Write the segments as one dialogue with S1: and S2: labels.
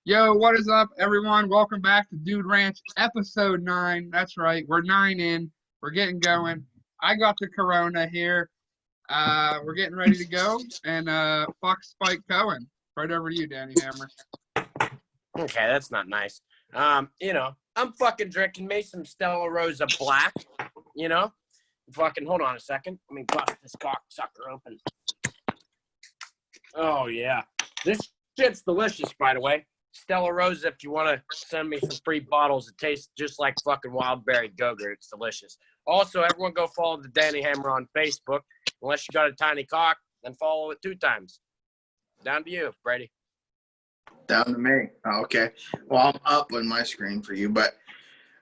S1: Yo, what is up, everyone? Welcome back to Dude Ranch, episode 9. That's right, we're 9 in. We're getting going. I got the corona here. We're getting ready to go. And fuck Spike Cohen. Right over to you, Danny Hammer.
S2: Okay, that's not nice. I'm fucking drinking me some Stella Rosa Black, Fucking, hold on a second. Let me bust this cocksucker open. Oh, yeah. This shit's delicious, by the way. Stella Rosa, if you want to send me some free bottles, it tastes just like fucking wild berry Go-Gurt. It's delicious. Also, everyone go follow the Danny Hammer on Facebook. Unless you got a tiny cock, then follow it 2 times. Down to you, Brady.
S3: Down to me. Oh, okay. Well, I'm up on my screen for you, but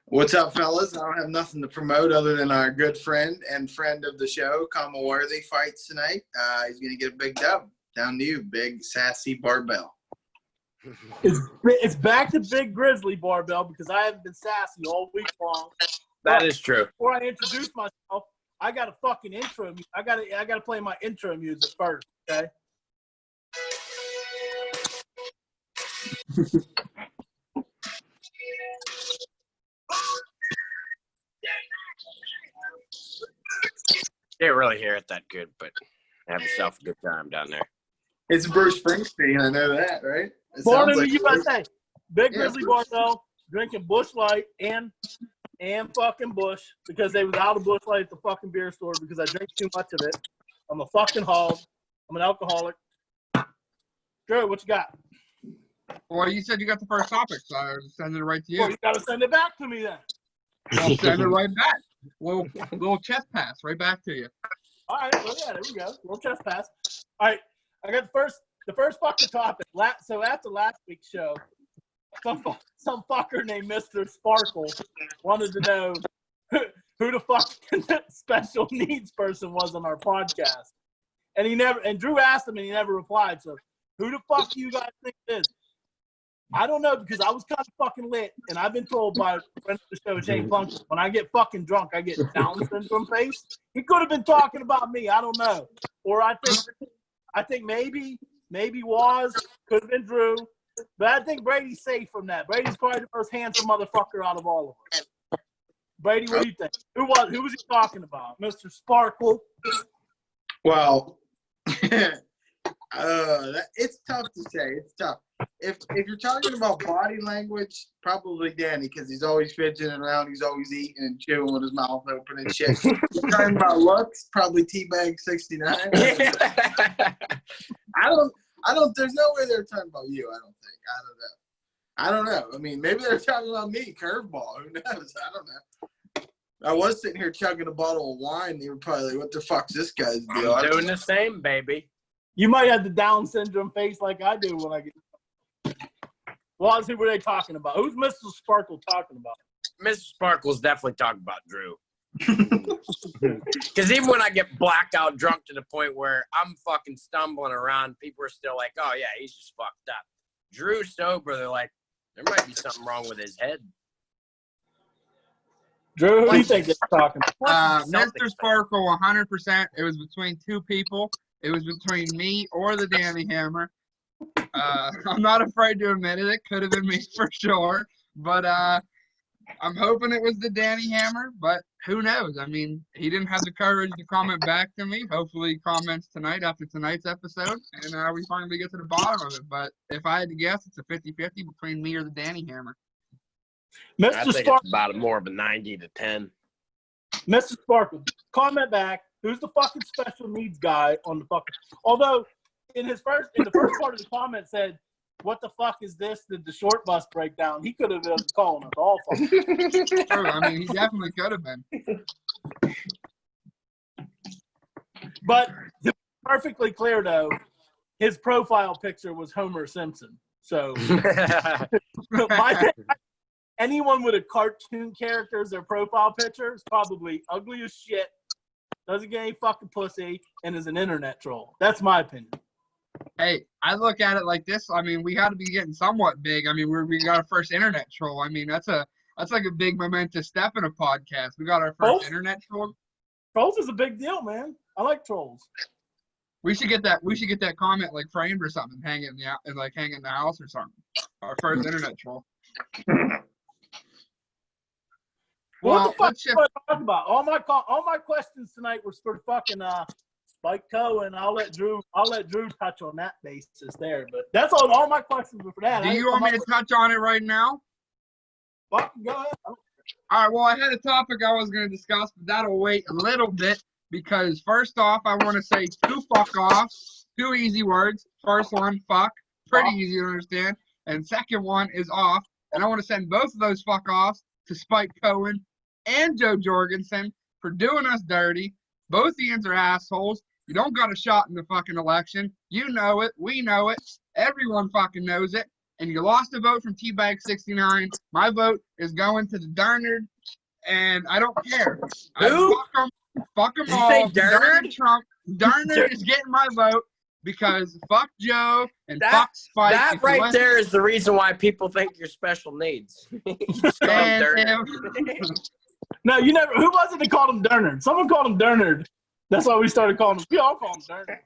S3: what's up, fellas? I don't have nothing to promote other than our good friend and friend of the show, Kama Worthy, fights tonight. He's going to get a big dub. Down to you, big sassy barbell.
S4: It's back to Big Grizzly Barbell because I haven't been sassy all week long.
S2: That is true.
S4: Before I introduce myself, I got a fucking intro. I gotta play my intro music first, okay?
S2: Can't really hear it that good, but have yourself a good time down there.
S3: It's Bruce Springsteen. I know that, right?
S4: Born in the USA. Big Grizzly Barbell, drinking Busch Light and fucking Busch because they was out of Busch Light at the fucking beer store because I drink too much of it. I'm a fucking hog. I'm an alcoholic. Drew, what you got?
S1: Well, you said you got the first topic, so I was sending it right to you.
S4: Well, you got to send it back to me then.
S1: I'll send it right back. Little chest pass right back to you.
S4: All right, well, yeah, there we go. Little chest pass. All right, I got the first fucking topic. So after last week's show, some fucker named Mr. Sparkle wanted to know who the fuck special needs person was on our podcast, and Drew asked him and he never replied. So who the fuck do you guys think it is? I don't know because I was kind of fucking lit, and I've been told by a friend of the show, Jane Plunk, when I get fucking drunk, I get Down syndrome face. He could have been talking about me. I don't know. Or I think maybe was could have been Drew, but I think Brady's safe from that. Brady's probably the most handsome motherfucker out of all of us. Brady, what do you think? Who was he talking about? Mr. Sparkle?
S3: Well, it's tough to say. It's tough. If you're talking about body language, probably Danny, because he's always fidgeting around, he's always eating and chewing with his mouth open and shit. You're talking about looks, probably Teabag 69. I don't. There's no way they're talking about you. I don't know. I mean, maybe they're talking about me, curveball. Who knows? I don't know. I was sitting here chugging a bottle of wine. They were probably like, "What the fuck's this guy's deal?"
S2: I'm doing the same, baby.
S4: You might have the Down syndrome face like I do when I get. Well, let's see what they're talking about. Who's Mr. Sparkle talking about?
S2: Mr. Sparkle's definitely talking about Drew. Because even when I get blackout drunk to the point where I'm fucking stumbling around, people are still like, oh, yeah, he's just fucked up. Drew sober, they're like, there might be something wrong with his head.
S4: Drew, who do you think is talking about?
S1: Mr. Sparkle, 100%. It was between 2 people. It was between me or the Danny Hammer. I'm not afraid to admit it. It could have been me for sure. But I'm hoping it was the Danny Hammer. But who knows? I mean, he didn't have the courage to comment back to me. Hopefully he comments tonight after tonight's episode. And we finally get to the bottom of it. But if I had to guess, it's a 50-50 between me or the Danny Hammer.
S2: I think it's about more of a 90-10.
S4: Mr. Sparkle, comment back. Who's the fucking special needs guy on the fucking? Although in the first part of the comment said, "What the fuck is this? Did the short bus break down?" He could have been calling us all fucking.
S1: True. I mean, he definitely could have been.
S4: But to be perfectly clear, though, his profile picture was Homer Simpson. So anyone with a cartoon character as their profile picture is probably ugly as shit, doesn't get any fucking pussy, and is an internet troll. That's my opinion.
S1: Hey, I look at it like this. I mean, we got to be getting somewhat big. I mean, we got our first internet troll. I mean, that's like a big momentous step in a podcast. We got our first internet troll.
S4: Trolls is a big deal, man. I like trolls.
S1: We should get that comment like framed or something, hang it in the house or something. Our first internet troll.
S4: What the fuck
S1: let's
S4: am I talking about? All my questions tonight were for fucking Spike Cohen. I'll let Drew touch on that basis there. But that's all my questions were for that.
S1: Do you want me to touch on it right now?
S4: Fucking go ahead.
S1: All right. Well, I had a topic I was going to discuss, but that'll wait a little bit because first off, I want to say 2 fuck offs, 2 easy words. First one, fuck, pretty easy to understand, and second one is off. And I want to send both of those fuck offs to Spike Cohen and Joe Jorgensen for doing us dirty. Both ends are assholes. You don't got a shot in the fucking election. You know it. We know it. Everyone fucking knows it. And you lost a vote from T-Bag69. My vote is going to the Darnard, and I don't care.
S2: Who?
S1: Fuck them
S2: Did
S1: all.
S2: you say Darnard?
S1: Trump. Darnard is getting my vote because fuck Joe and fuck Spike.
S2: That right there is the reason why people think you're special needs. You just call him Darnard.
S4: No, you never. Who was it that called him Dernard? Someone called him Dernard. That's why we started calling him. We all call him Dernard.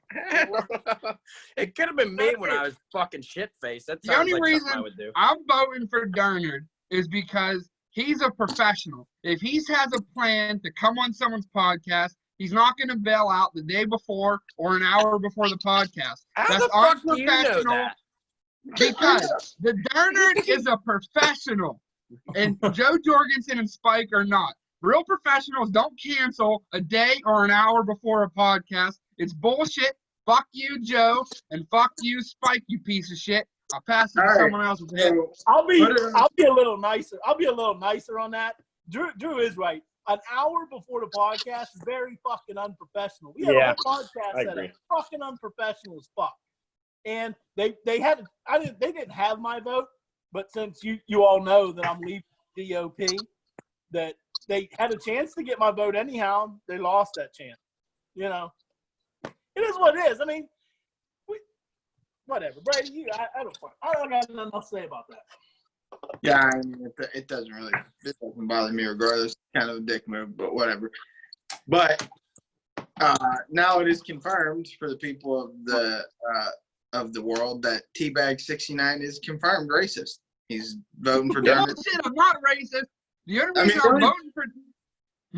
S2: It could have been me when I was fucking shit-faced. That
S1: The
S2: sounds
S1: only
S2: like
S1: reason
S2: something I would do.
S1: I'm voting for Dernard is because he's a professional. If he has a plan to come on someone's podcast, he's not going to bail out the day before or an hour before the podcast.
S2: How
S1: That's
S2: the fuck do you know
S1: unprofessional.
S2: that?
S1: Because the Dernard is a professional, and Joe Jorgensen and Spike are not. Real professionals don't cancel a day or an hour before a podcast. It's bullshit. Fuck you, Joe, and fuck you, Spike, you piece of shit. I'll pass it to someone else with that.
S4: I'll be a little nicer. I'll be a little nicer on that. Drew is right. An hour before the podcast is very fucking unprofessional. We had a whole podcast that is fucking unprofessional as fuck. And they didn't have my vote, but since you all know that I'm leaving DOP, that they had a chance to get my vote anyhow. They lost that chance. You know, it is what it is. I mean, whatever, Brady. I don't got nothing else to say about that.
S3: Yeah, I mean, it doesn't bother me regardless. It's kind of a dick move, but whatever. But now it is confirmed for the people of the world that T-Bag69 is confirmed racist. He's voting for Donald.
S1: Shit, I'm not racist. The only reason I'm voting for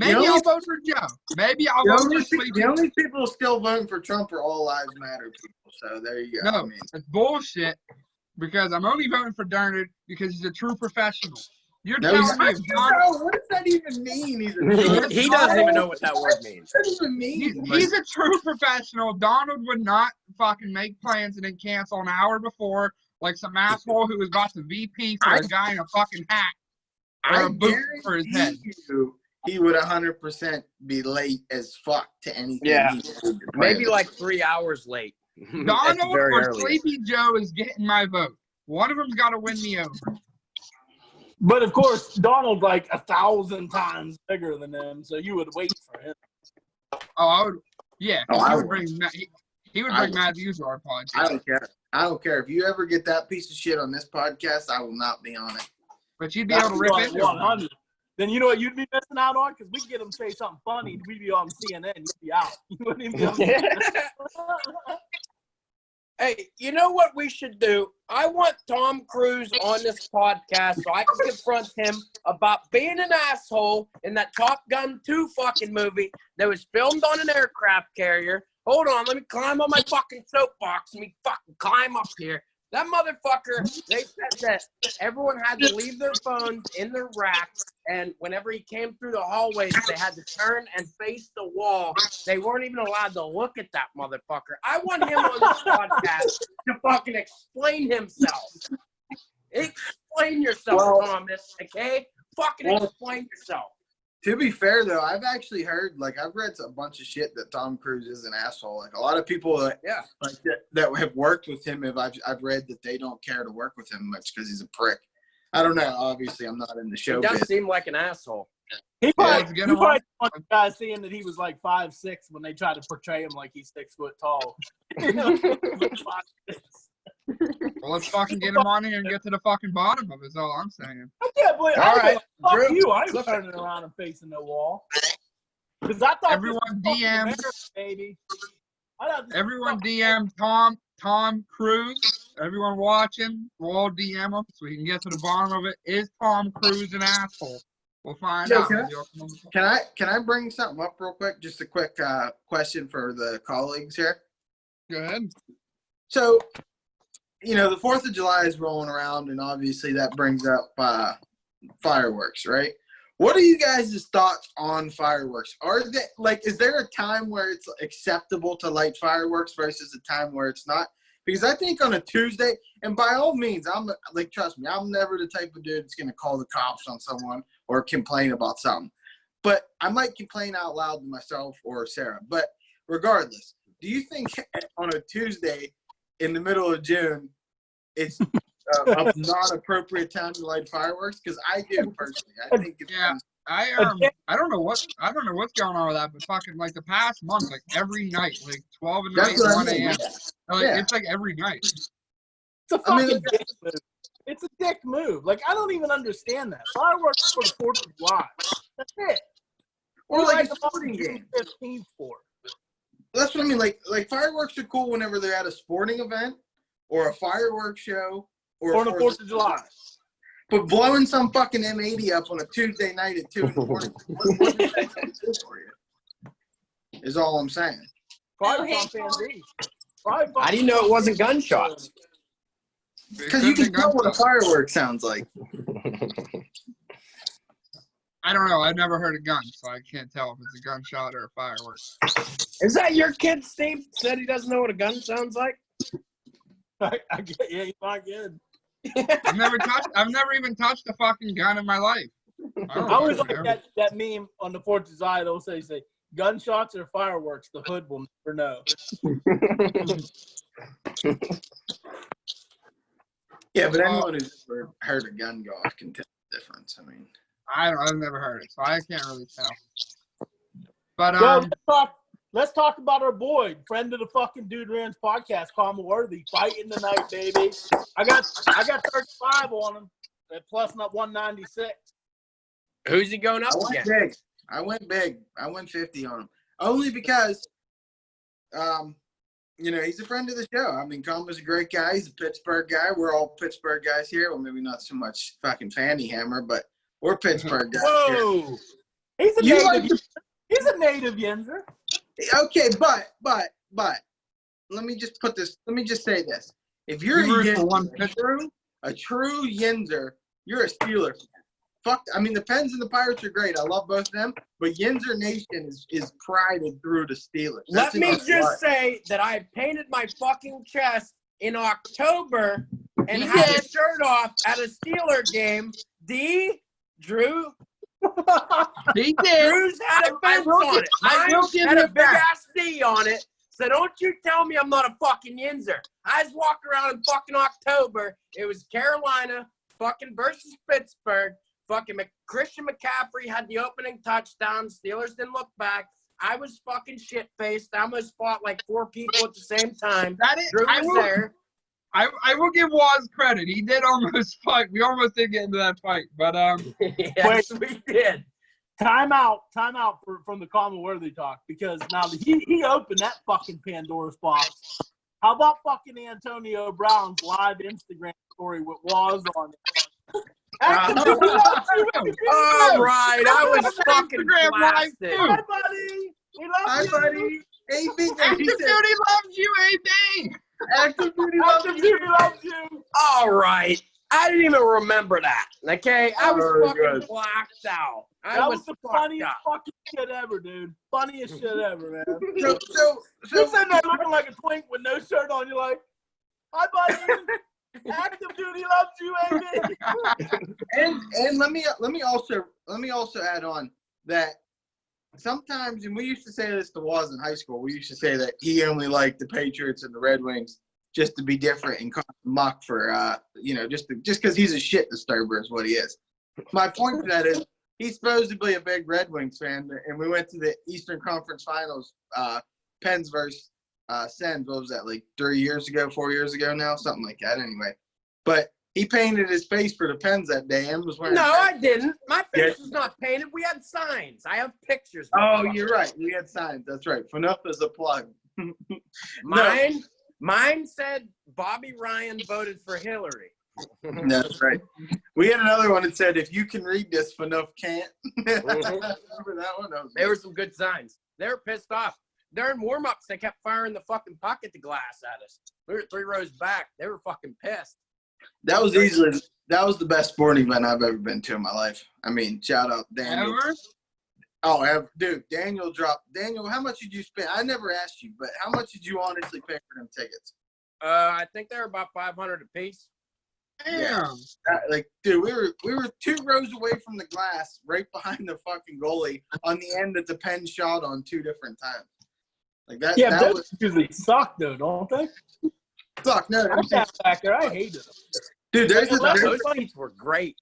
S1: I'll vote for Joe. Maybe I'll vote for Sleepy.
S3: The only people still voting for Trump are All Lives Matter people. So there you go.
S1: No, it's bullshit. Because I'm only voting for Dernard because he's a true professional. You're telling me,
S3: what does that even mean?
S2: He doesn't even know what that word means.
S3: What does that even mean?
S1: He's a true professional. Donald would not fucking make plans and then cancel an hour before, like some asshole who was about to VP for a guy in a fucking hat or a boot for his head.
S3: He would 100% be late as fuck to anything.
S2: Yeah, maybe like 3 hours late.
S1: Donald or Sleepy Joe is getting my vote. One of them's got to win me over.
S4: But of course, Donald's like 1,000 times bigger than him, so you would wait for him.
S1: Oh, I would. Yeah, he would bring Matthews to our podcast.
S3: I don't care. I don't care if you ever get that piece of shit on this podcast. I will not be on it.
S1: But you'd be able to rip into
S4: 100. Then you know what you'd be missing out on? Because we get him say something funny, we'd be on CNN, you'd be out. You wouldn't even be on CNN.
S2: Hey, you know what we should do? I want Tom Cruise on this podcast so I can confront him about being an asshole in that Top Gun 2 fucking movie that was filmed on an aircraft carrier. Hold on, let me climb on my fucking soapbox. Let me fucking climb up here. That motherfucker, they said that everyone had to leave their phones in their racks, and whenever he came through the hallways, they had to turn and face the wall. They weren't even allowed to look at that motherfucker. I want him on this podcast to fucking explain himself. Explain yourself, Thomas, okay? Fucking explain yourself.
S3: To be fair, though, I've actually heard, I've read a bunch of shit that Tom Cruise is an asshole. Like, a lot of people that have worked with him, I've read that they don't care to work with him much because he's a prick. I don't know. Obviously, I'm not in the show.
S2: He does seem like an asshole.
S4: He probably want the guy saying that he was like 5'6" when they tried to portray him like he's 6 foot tall.
S1: Well, let's fucking get him on here and get to the fucking bottom of it, is all I'm saying.
S4: I can't believe
S2: all right,
S4: fuck you. I ain't turning around and facing the wall. Because I thought
S1: everyone DMs.
S4: baby.
S1: Everyone DM Tom Cruise. Everyone watching, we'll all DM him so we can get to the bottom of it. Is Tom Cruise an asshole? We'll find
S3: Yo,
S1: out.
S3: Can I bring something up real quick? Just a quick question for the colleagues here.
S1: Go ahead.
S3: So, the 4th of July is rolling around, and obviously that brings up fireworks, right? What are you guys' thoughts on fireworks? Is there a time where it's acceptable to light fireworks versus a time where it's not? Because I think on a Tuesday, and by all means, trust me, I'm never the type of dude that's going to call the cops on someone or complain about something. But I might complain out loud to myself or Sarah. But regardless, do you think on a Tuesday in the middle of June, it's a non-appropriate time to light fireworks? Because I do personally. I think it's
S1: I don't know what's going on with that, but fucking like the past month, like every night, like 12 at night, 1 a.m. It's like every night.
S4: It's a fucking dick move. It's a dick move. Like, I don't even understand that. Fireworks for the 4th of July. That's it.
S3: Or like a sporting game.
S4: 15th for.
S3: That's what I mean. Like fireworks are cool whenever they're at a sporting event or a fireworks show or
S4: on the 4th of July.
S3: But blowing some fucking M80 up on a Tuesday night at 2 in the morning, what does that do for you? Is all I'm saying.
S4: How
S2: do you know it wasn't gunshots?
S3: Because you can tell what a firework sounds like.
S1: I don't know. I've never heard a gun, so I can't tell if it's a gunshot or a firework.
S2: Is that your kid, Steve? Said he doesn't know what a gun sounds like?
S4: Yeah, he's not good.
S1: I've never even touched a fucking gun in my life.
S4: I always like that meme on the 4th of July. They'll say gunshots or fireworks. The hood will never know.
S3: Yeah, but anyone who's ever heard a gun go off can tell the difference. I mean,
S1: I've never heard it, so I can't really tell. But
S4: let's talk about our boy, friend of the fucking Dude Rans podcast, Palmer Worthy, fighting tonight, baby. I got 35 on him at plus not 196.
S2: Who's he going up against?
S3: I went big. I went 50 on him. Only because he's a friend of the show. I mean, Palmer's a great guy. He's a Pittsburgh guy. We're all Pittsburgh guys here. Well, maybe not so much fucking Fanny Hammer, but we're Pittsburgh guys.
S2: Whoa!
S3: Here.
S4: He's a native Yinzer.
S3: Okay, but let me just say this. If you're a true Yinzer, you're a Steeler fan. The Pens and the Pirates are great. I love both of them, but Yinzer Nation is prided through the Steelers.
S2: Let me just say that I painted my fucking chest in October and had a shirt off at a Steeler game. Drew?
S1: He did.
S2: Drew's had a fence on it. Mine had a big-ass D on it. So don't you tell me I'm not a fucking Yinzer. I was walking around in fucking October. It was Carolina fucking versus Pittsburgh. Fucking Christian McCaffrey had the opening touchdown. Steelers didn't look back. I was fucking shit-faced. I almost fought like 4 people at the same time. Drew was there.
S1: I will give Waz credit. He did almost fight. We almost did get into that fight, but
S2: yes, we did.
S4: Time out from the Common Worthy talk, because now he opened that fucking Pandora's box. How about fucking Antonio Brown's live Instagram story with Waz on it?
S2: All right, I was fucking blasted.
S4: Hi, buddy. We love you.
S3: Buddy. AB.
S1: Active Duty loves you, AB.
S3: Active Duty loves you.
S2: All right. I didn't even remember that. Okay? I was fucking blacked out.
S4: That was the funniest fucking shit ever, dude. Funniest shit ever, man.
S3: So
S4: you're sitting there looking like a twink with no shirt on. You're like, hi, buddy. Active Duty loves you, AB.
S3: and let me also add on that sometimes, and we used to say this to Waz in high school, we used to say that he only liked the Patriots and the Red Wings just to be different and cause muck for just because he's a shit disturber is what he is. My point to that is he's supposedly a big Red Wings fan, and we went to the Eastern Conference Finals, Pens versus Sens. What was that, like 4 years ago now, something like that. Anyway, but he painted his face for the Pens that day and was wearing.
S2: No, I didn't. My face was not painted. We had signs. I have pictures.
S3: Oh, you're right. We had signs. That's right. Enough is a plug.
S2: Mine said Bobby Ryan voted for Hillary.
S3: That's right. We had another one that said, if you can read this, Fanouf can't. Remember that one?
S2: There were some good signs. They were pissed off. During warm-ups, they kept firing the fucking pocket glass at us. We were 3 rows back. They were fucking pissed.
S3: That was the best sporting event I've ever been to in my life. I mean, shout out Daniel.
S1: Ever?
S3: Oh, dude, Daniel, how much did you spend? I never asked you, but how much did you honestly pay for them tickets?
S2: I think they were about $500 a piece.
S1: Damn.
S3: Yeah. Dude, we were 2 rows away from the glass, right behind the fucking goalie, on the end that the Pen shot on 2 different times. Like that.
S4: Yeah,
S3: that
S4: but
S3: was
S4: usually suck though, don't they?
S3: suck. No,
S4: I sat back there. I hated them.
S3: dude,
S2: Those seats were great.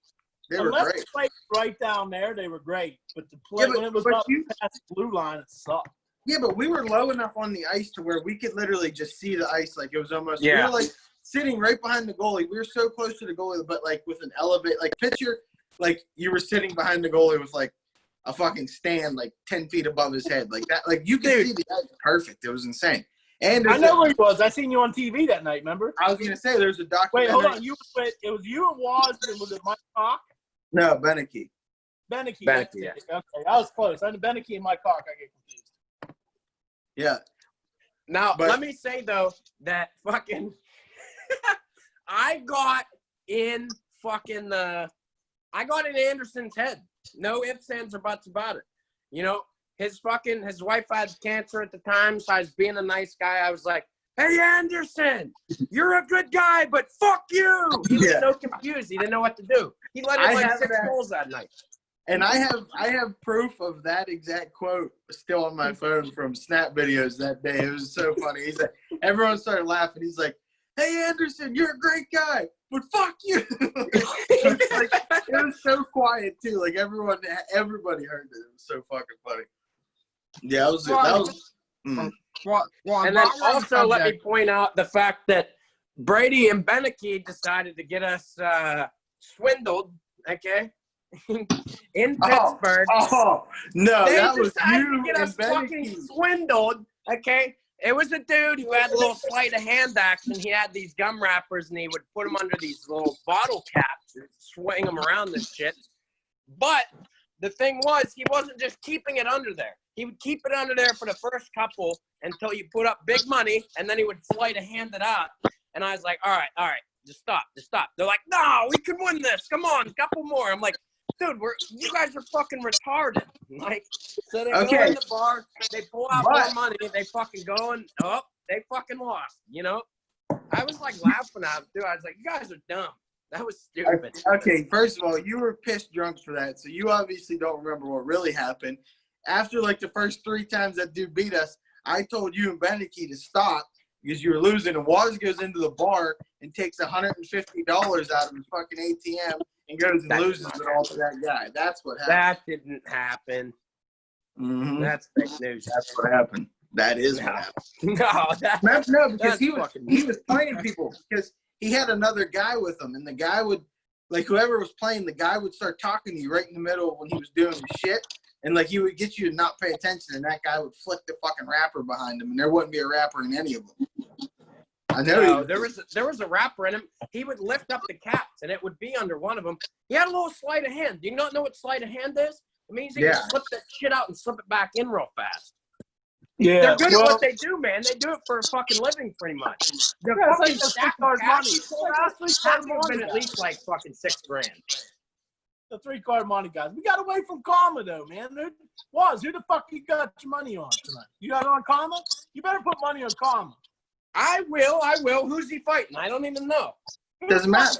S3: they were
S4: Unless
S3: great.
S4: the play was right down there, they were great. But the play when it was up past the blue line, it sucked.
S3: Yeah, but we were low enough on the ice to where we could literally just see the ice. Like it was almost. We
S2: Yeah.
S3: were like sitting right behind the goalie. We were so close to the goalie, but like with an elevate, like picture, like you were sitting behind the goalie with like a fucking stand like 10 feet above his head, like that. Like you could see the ice perfect. It was insane. And
S4: I know where he was. I seen you on TV that night. Remember?
S3: I was gonna say there's a documentary.
S4: Wait, hold on. It was you and Waz, and was it Mike Cock?
S3: No, Beneke.
S4: Beneke.
S2: Yeah.
S4: Okay, I was close. I know Beneke and Mike Cock. I get confused.
S3: Yeah.
S2: Now,
S3: But-
S2: let me say, though, that fucking I got in Anderson's head. No ifs, ands, or buts about it. You know, his wife had cancer at the time, so I was being a nice guy. I was like, hey, Anderson, you're a good guy, but fuck you. He was so confused. He didn't know what to do. He let in like 6 goals that night.
S3: And I have proof of that exact quote still on my phone from Snap videos that day. It was so funny. He's like, everyone started laughing. He's like, hey, Anderson, you're a great guy, but fuck you. It was so quiet, too. Like, everybody heard it. It was so fucking funny. Yeah, that was
S2: And then also let me point out the fact that Brady and Beneke decided to get us swindled, okay, in Pittsburgh.
S3: Oh, no,
S2: they
S3: that was
S2: decided
S3: you
S2: to get us
S3: and
S2: fucking
S3: Beneke.
S2: swindled, okay? It was a dude who had a little sleight of hand action. He had these gum wrappers, and he would put them under these little bottle caps and swing them around this shit. But the thing was, he wasn't just keeping it under there. He would keep it under there for the first couple until you put up big money, and then he would sleight of hand it out. And I was like, all right, just stop. They're like, no, we can win this. Come on, a couple more. I'm like, dude, you guys are fucking retarded. Like, so they go in the bar, they pull out more money, they fucking go and, they fucking lost, you know? I was like laughing at them, dude. I was like, you guys are dumb. That was stupid.
S3: Okay, first of all, you were pissed drunk for that, so you obviously don't remember what really happened. After, like, the first 3 times that dude beat us, I told you and Beneke to stop because you were losing, and Waz goes into the bar and takes $150 out of his fucking ATM and goes and loses it all to that guy. That's what happened.
S2: That didn't happen.
S3: Mm-hmm.
S2: That's fake news.
S3: That's what happened. That is what happened.
S2: No,
S3: because he was playing people because he had another guy with him, and the guy would, like, whoever was playing, the guy would start talking to you right in the middle when he was doing his shit, and like he would get you to not pay attention, and that guy would flick the fucking wrapper behind him, and there wouldn't be a wrapper in any of them. I know.
S2: There was a wrapper in him. He would lift up the caps, and it would be under one of them. He had a little sleight of hand. Do you not know what sleight of hand is? It means you can slip that shit out and slip it back in real fast.
S4: Yeah,
S2: they're good at what they do, man. They do it for a fucking living, pretty much. They're fucking stacking cash. Been at least like fucking $6,000.
S4: The 3-card money guys. We got away from Karma though, man. Who the fuck you got your money on tonight? You got it on Karma? You better put money on Karma.
S2: I will. Who's he fighting? I don't even know.
S3: Doesn't matter.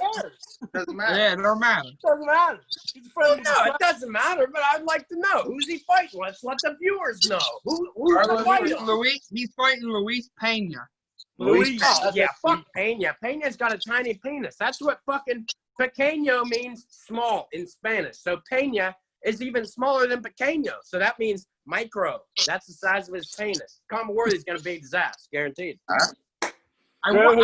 S3: Doesn't matter.
S1: Yeah, it don't matter.
S4: Doesn't matter. He's a friend.
S2: No, it doesn't matter, but I'd like to know. Who's he fighting? Let's let the viewers know. Who's he fighting?
S1: He's fighting Luis Pena.
S4: Luis.
S2: Oh, yeah, fuck Pena. Pena's got a tiny penis. That's what fucking pequeño means small in Spanish. So Pena is even smaller than pequeño. So that means micro. That's the size of his penis. Worthy's going to beat his ass, guaranteed.
S1: I want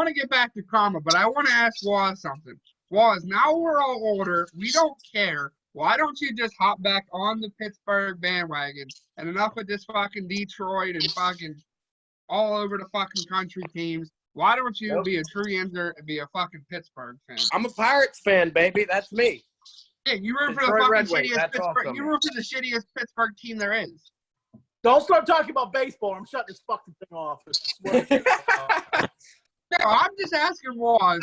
S1: to get back to Karma, but I want to ask Waz something. Waz, now we're all older. We don't care. Why don't you just hop back on the Pittsburgh bandwagon? And enough with this fucking Detroit and fucking all over the fucking country teams. Why don't you be a true Yinzer and be a fucking Pittsburgh fan?
S2: I'm a Pirates fan, baby. That's me.
S1: Yeah, you root for the
S2: Detroit
S1: fucking
S2: Red Wings,
S1: shittiest
S2: that's
S1: Pittsburgh.
S2: awesome.
S1: You root for the shittiest Pittsburgh team there is.
S4: Don't start talking about baseball. I'm shutting this fucking thing off. I swear.
S1: No, I'm just asking why.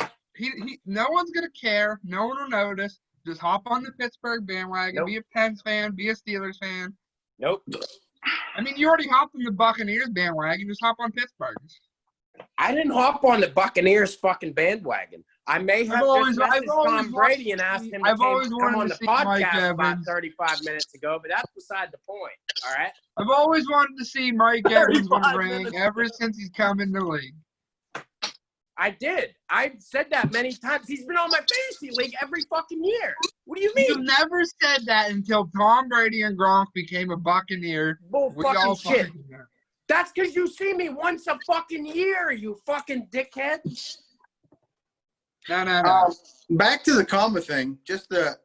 S1: No one's gonna care. No one will notice. Just hop on the Pittsburgh bandwagon.
S2: Nope.
S1: Be a Pens fan. Be a Steelers fan.
S2: Nope.
S1: I mean, you already hopped on the Buccaneers bandwagon. Just hop on Pittsburgh.
S2: I didn't hop on the Buccaneers fucking bandwagon. I may have just messaged Tom Brady and asked him to come on the podcast about 35 minutes ago, but that's beside the point, all right?
S1: I've always wanted to see Mike Evans win a
S4: 35
S1: ring
S4: minutes.
S1: ever since he's come in the league.
S2: I did. I've said that many times. He's been on my fantasy league every fucking year. What do you mean?
S1: You never said that until Tom Brady and Gronk became a Buccaneer.
S2: Bull
S1: We all
S2: fucking shit.
S1: fucking know.
S2: That's because you see me once a fucking year, you fucking dickhead.
S1: No.
S3: Back to the comma thing. Just a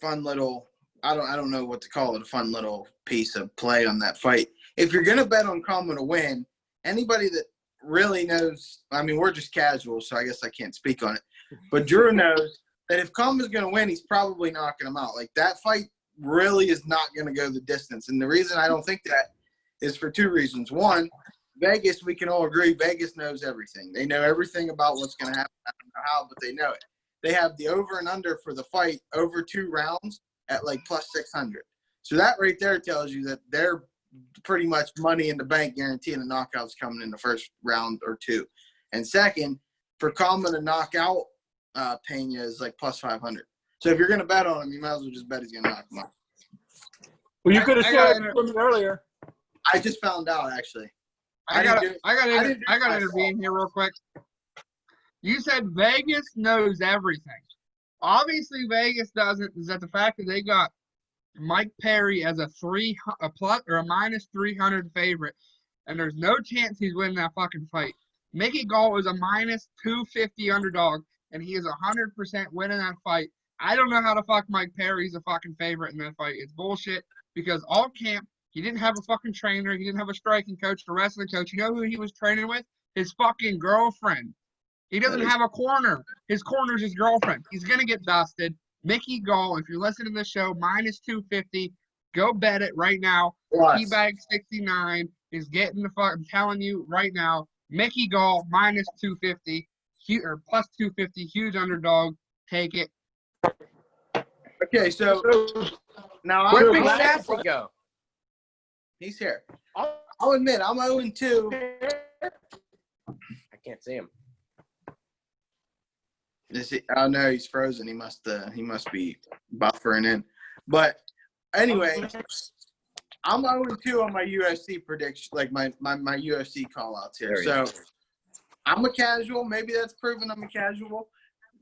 S3: fun little. I don't know what to call it. A fun little piece of play on that fight. If you're gonna bet on comma to win, anybody that really knows. I mean, we're just casual, so I guess I can't speak on it. But Drew knows that if comma's gonna win, he's probably knocking him out. Like that fight really is not gonna go the distance. And the reason I don't think that is for two reasons. One, Vegas, we can all agree, Vegas knows everything. They know everything about what's going to happen. I don't know how, but they know it. They have the over and under for the fight over 2 rounds at like plus 600. So that right there tells you that they're pretty much money in the bank guaranteeing the knockouts coming in the first round or 2. And second, for Coleman to knock out Pena is like plus 500. So if you're going to bet on him, you might as well just bet he's going to knock him out.
S4: Well, you could have shared it with me earlier.
S3: I just found out, actually.
S1: I got to intervene here real quick. You said Vegas knows everything. Obviously, Vegas doesn't. Is that the fact that they got Mike Perry as a plus or a minus 300 favorite, and there's no chance he's winning that fucking fight. Mickey Gall is a minus 250 underdog, and he is 100% winning that fight. I don't know how the fuck Mike Perry's a fucking favorite in that fight. It's bullshit because all camp, he didn't have a fucking trainer. He didn't have a striking coach, a wrestling coach. You know who he was training with? His fucking girlfriend. He doesn't have a corner. His corner's his girlfriend. He's going to get dusted. Mickey Gall, if you're listening to the show, minus 250. Go bet it right now. Teabag 69 is getting the fuck. I'm telling you right now. Mickey Gall, minus 250. Or plus 250. Huge underdog. Take it.
S3: Okay, so now
S2: Where'd Big Sassy go?
S3: He's here. I'll admit, I'm 0-2.
S2: I can't see him.
S3: Oh no, he's frozen. He must be buffering in. But anyway, I'm 0-2 on my UFC prediction, like my UFC call outs here. So I'm a casual. Maybe that's proven I'm a casual.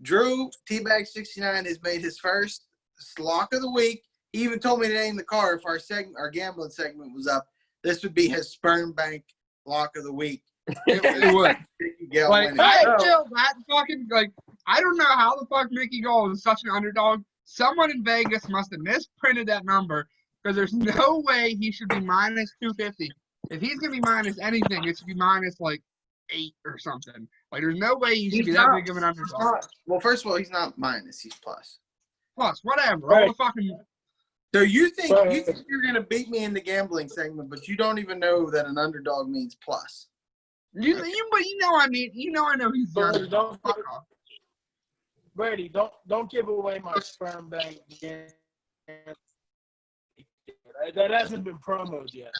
S3: Drew Teabag 69 has made his first lock of the week. He even told me today in the car if our gambling segment was up, this would be his sperm bank lock of the week.
S1: It would.
S3: Like,
S1: I feel that fucking I don't know how the fuck Mickey Gall is such an underdog. Someone in Vegas must have misprinted that number because there's no way he should be minus 250. If he's gonna be minus anything, it should be minus 8 or something. There's no way he should be that big of an underdog.
S3: Well, first of all, he's not minus. He's plus.
S1: Plus, whatever.
S4: Right.
S1: All the fucking.
S3: So you think you're gonna beat me in the gambling segment, but you don't even know that an underdog means plus.
S1: But I know he's
S4: Brady,
S1: young.
S4: Brady, don't give away my sperm bank again. That hasn't been promoted yet.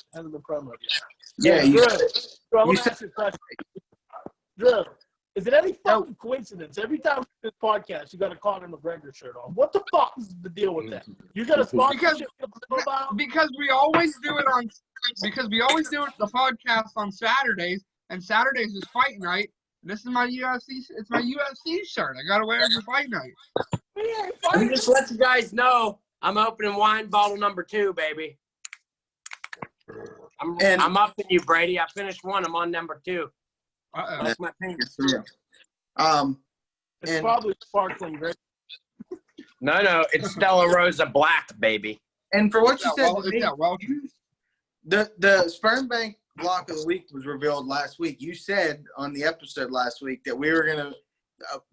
S3: Yeah,
S4: Drew, I want
S3: you
S4: to ask you a question. Drew, is it any fucking coincidence? Every time we do this podcast, you got a Conor McGregor shirt on. What the fuck is the deal with that? You got a sponsorship?
S1: Because we always do it the podcast on Saturdays, and Saturdays is fight night. This is my UFC. It's my UFC shirt. I gotta wear it for fight night.
S2: Let me just let you guys know, I'm opening wine bottle number 2, baby. I'm upping you, Brady. I finished 1. I'm on number 2. That's my penis.
S3: It's
S4: probably sparkling, right?
S2: No, it's Stella Rosa Black, baby.
S3: And for what you said to
S1: It's
S3: me,
S1: that Welch.
S3: the sperm bank block of the week was revealed last week. You said on the episode last week that we were going to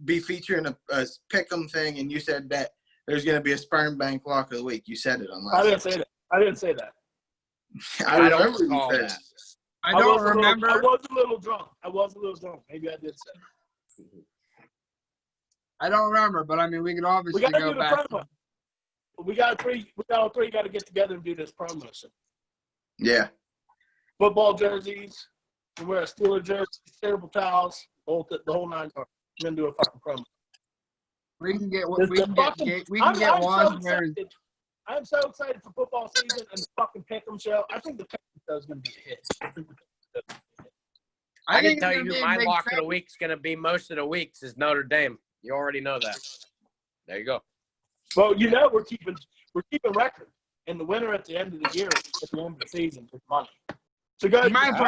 S3: be featuring a pick'em thing, and you said that there's going to be a sperm bank block of the week. You said it on last.
S4: I didn't say that.
S3: I
S2: don't
S3: remember
S2: recall
S3: you said
S2: that.
S1: I don't remember.
S4: I was a little drunk. Maybe I did say.
S1: I don't remember, but I mean, we could obviously
S4: We got to
S1: go
S4: do the
S1: back.
S4: promo. We got all three got to get together and do this promo. So.
S3: Yeah.
S4: Football jerseys, we wear a Steeler jersey, terrible towels, the whole 9 yards. We're gonna do a fucking promo.
S1: We can get
S4: I'm
S1: Washington.
S4: I'm so excited for football season and the fucking Pick'em show. I think the Pick'em show is gonna be a hit.
S2: I can
S1: think
S2: tell
S1: it's
S2: you
S1: gonna
S2: who
S1: be a
S2: my
S1: big
S2: lock of the
S1: thing.
S2: week's going to be most of the weeks is Notre Dame. You already know that. There you go.
S4: Well, we're keeping record, and the winner at the end of the year, at the end of the season, is money. So guys,
S1: You might as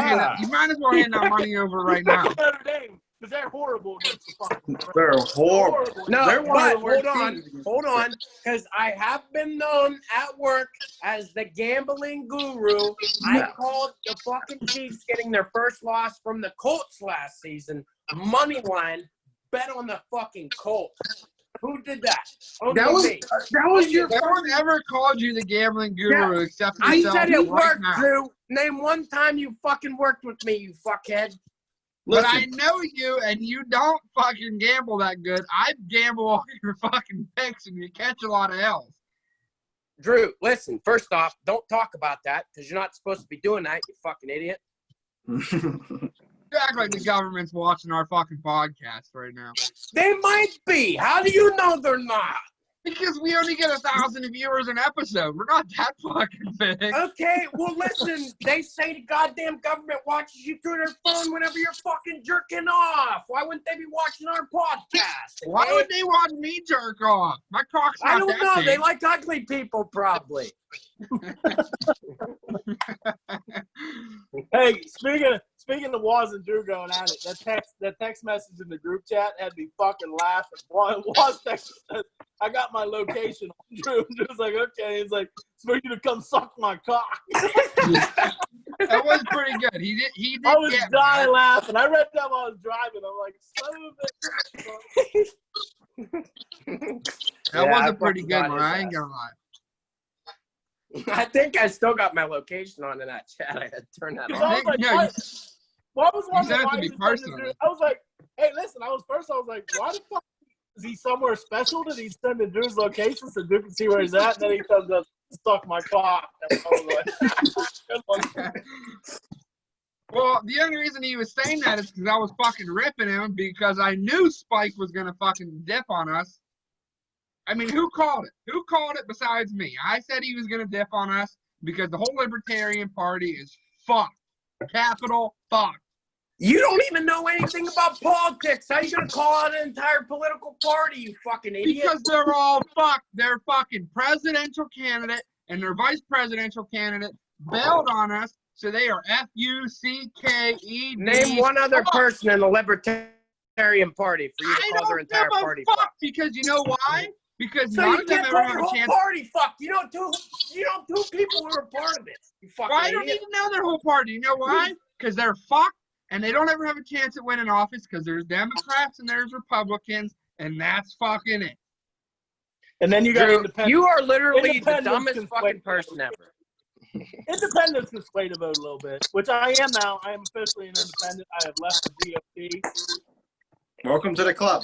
S1: well hand that money over right now.
S4: Notre Dame, because they're horrible against the fucking.
S3: They're horrible.
S2: No,
S3: They're one of
S2: but
S3: the worst
S2: hold on,
S3: teams.
S2: because I have been known at work as the gambling guru. I called the fucking Chiefs getting their first loss from the Colts last season. Money line, bet on the fucking Colts. Who did that? Only me.
S3: That was your
S1: No one ever called you the gambling guru except for
S2: I
S1: yourself
S2: said it
S1: right
S2: worked,
S1: now.
S2: Drew. Name one time you fucking worked with me, you fuckhead.
S1: But I know you, and you don't fucking gamble that good. I gamble all your fucking picks, and you catch a lot of L's.
S2: Drew, listen, first off, don't talk about that because you're not supposed to be doing that, you fucking idiot.
S1: You act like the government's watching our fucking podcast right now.
S2: They might be. How do you know they're not?
S1: Because we only get 1,000 viewers an episode. We're not that fucking big.
S2: Okay, well, listen, they say the goddamn government watches you through their phone whenever you're fucking jerking off. Why wouldn't they be watching our podcast? Okay?
S1: Why would they want me jerk off? My cock's not
S2: I don't
S1: that
S2: know.
S1: big.
S2: They like ugly people, probably.
S4: Hey, speaking of Waz and Drew going at it, that text message in the group chat had me fucking laughing. Waz texted said, I got my location on Drew. And Drew's like, okay. He's like, it's for you to come suck my cock.
S1: That was pretty good. He did.
S4: I was
S1: get
S4: dying
S1: me.
S4: laughing. I read that while I was driving. I'm like, son of a bitch.
S1: That
S2: Yeah,
S1: was
S2: I
S1: a pretty
S2: fucking
S1: good
S2: got
S1: one.
S2: his
S1: I ain't
S2: ass.
S1: gonna lie.
S2: I think I still got my location on in that chat. I had to turn that
S4: Because
S2: on.
S4: I was like,
S1: Yeah,
S4: what was one
S1: said it to
S4: why
S1: me
S4: is he sending
S1: personally.
S4: Drew? I was like, hey, listen, I was like, why the fuck is he somewhere special that he's sending Drew's location so Drew can see where he's at? And then he comes up, suck my cock. And I was like, good one.
S1: Well, the only reason he was saying that is because I was fucking ripping him because I knew Spike was gonna fucking dip on us. I mean, who called it? Who called it besides me? I said he was gonna dip on us because the whole Libertarian Party is fucked. Capital fucked.
S2: You don't even know anything about politics. How you gonna call out an entire political party, you fucking idiot?
S1: Because they're all fucked. Their fucking presidential candidate and their vice presidential candidate bailed on us, so they are F-U-C-K-E-D.
S2: Name one other person in the Libertarian Party for you to
S1: I
S2: call their
S1: don't
S2: entire
S1: give a
S2: party
S1: fuck
S2: fucked.
S1: because you know why? Because
S2: So
S1: none
S2: you
S1: of them
S2: can't
S1: ever
S2: call
S1: have
S2: your
S1: a
S2: whole
S1: chance.
S2: party fucked. You know two people who are part of it. You fucking
S1: Well, I don't
S2: idiot.
S1: even know their whole party. You know why? Because they're fucked and they don't ever have a chance at winning office because there's Democrats and there's Republicans, and that's fucking it.
S4: And then you got
S2: Drew,
S4: independent.
S2: you are literally the
S4: Independents
S2: dumbest
S4: can
S2: fucking
S4: sway-
S2: person ever.
S4: Independents can sway the vote a little bit, which I am now. I am officially an independent. I have left the GOP.
S3: Welcome to the club.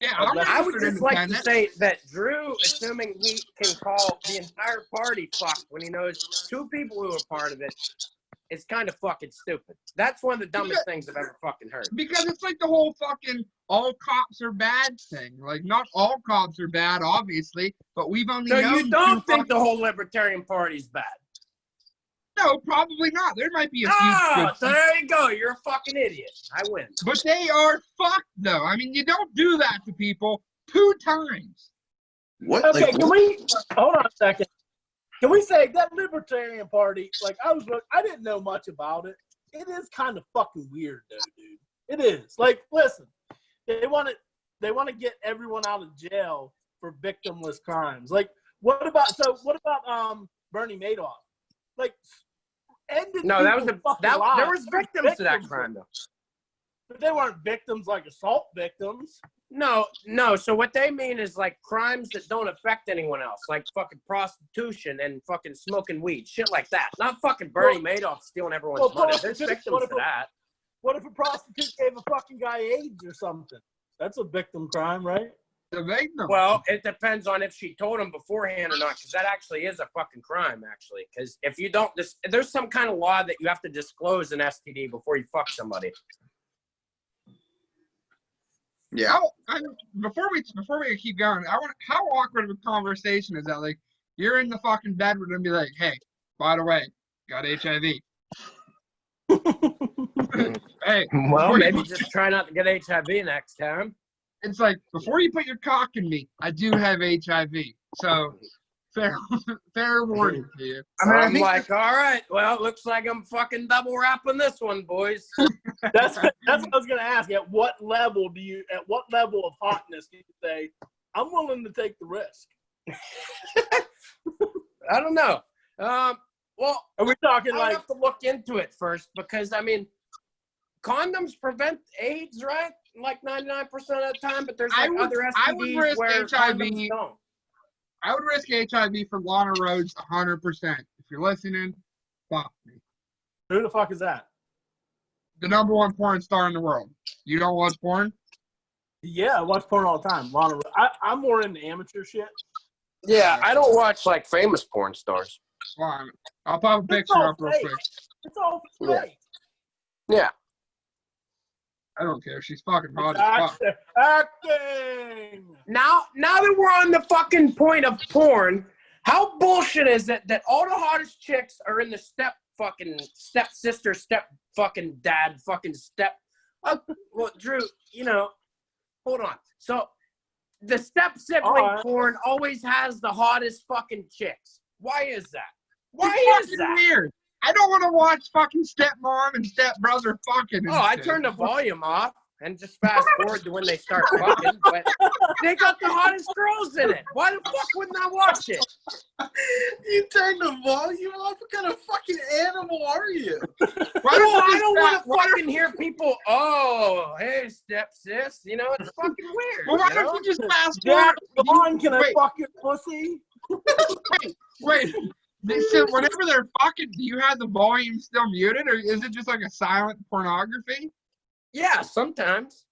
S1: Yeah, I'm
S2: I would
S1: registered
S2: just like to
S1: independent.
S2: say that Drew, assuming he can call the entire party fucked when he knows two people who are part of it, is kind of fucking stupid. That's one of the dumbest things I've ever fucking heard.
S1: Because it's like the whole fucking all cops are bad thing. Like, not all cops are bad, obviously, but we've only
S2: So
S1: known
S2: you don't
S1: two
S2: think the whole Libertarian Party's bad?
S1: No, probably not. There might be a few
S2: Oh,
S1: good
S2: so there you go. You're a fucking idiot. I win.
S1: but they are fucked, though. I mean, you don't do that to people 2 times.
S3: What?
S4: Okay,
S3: Like,
S4: can we hold on a second? Can we say that Libertarian Party? Like I didn't know much about it. It is kind of fucking weird, though, dude. It is. Like, listen, they want to get everyone out of jail for victimless crimes. Like, what about Bernie Madoff? Like, ended
S2: No, that was
S4: people's fucking
S2: there
S4: lives.
S2: was victims to that crime though.
S4: But they weren't victims like assault victims.
S2: No. So what they mean is like crimes that don't affect anyone else, like fucking prostitution and fucking smoking weed, shit like that. Not fucking Bernie Madoff stealing everyone's money. There's victims to that.
S4: What if a prostitute gave a fucking guy AIDS or something? That's a victim crime, right?
S1: The victim.
S2: Well, it depends on if she told him beforehand or not, because that actually is a fucking crime, actually. Because if you don't, there's some kind of law that you have to disclose an STD before you fuck somebody.
S3: Yeah.
S1: Before we keep going, how awkward of a conversation is that? Like, you're in the fucking bed with them and be like, hey, by the way, got HIV. Hey,
S2: Well, maybe just try not to get HIV next time.
S1: it's like, before you put your cock in me, I do have HIV. So, fair warning to you.
S2: I'm like, all right, well, it looks like I'm fucking double wrapping this one, boys.
S4: That's what I was gonna ask. At what level of hotness do you say, I'm willing to take the risk?
S2: I don't know. Well,
S4: are we talking
S2: I
S4: like
S2: have to look into it first because, I mean, condoms prevent AIDS, right? Like 99% of the time, but there's like other STDs where condoms don't.
S1: I would risk HIV for Lana Rhodes 100%. If you're listening, fuck me.
S4: who the fuck is that?
S1: The #1 porn star in the world. You don't watch porn?
S4: Yeah, I watch porn all the time. Lana, I'm more into amateur shit.
S2: Yeah, I don't watch like famous porn stars.
S1: Fine. I'll pop a
S4: It's
S1: picture
S4: all
S1: up real
S4: fake.
S1: quick.
S4: It's all
S2: Yeah.
S4: fake.
S2: Yeah.
S1: I don't care. She's fucking hot as fuck.
S4: Acting.
S2: Now that we're on the fucking point of porn, how bullshit is it that all the hottest chicks are in the step sister, step fucking dad, fucking step? Well, Drew, hold on. So the step sibling porn always has the hottest fucking chicks. Why is that? Why is that?
S1: Weird. I don't want to watch fucking stepmom and stepbrother fucking.
S2: Oh, I turned the volume off and just fast forward to when they start fucking. But they got the hottest girls in it. Why the fuck wouldn't I watch it?
S3: You turned the volume off? What kind of fucking animal are you?
S2: I don't want to fucking hear people, oh, hey, step sis. It's fucking weird.
S1: Well, why don't you just fast
S4: Jack,
S1: forward?
S4: come on, can I fuck your pussy?
S1: Wait. So whenever they're fucking, do you have the volume still muted, or is it just like a silent pornography?
S2: Yeah, sometimes.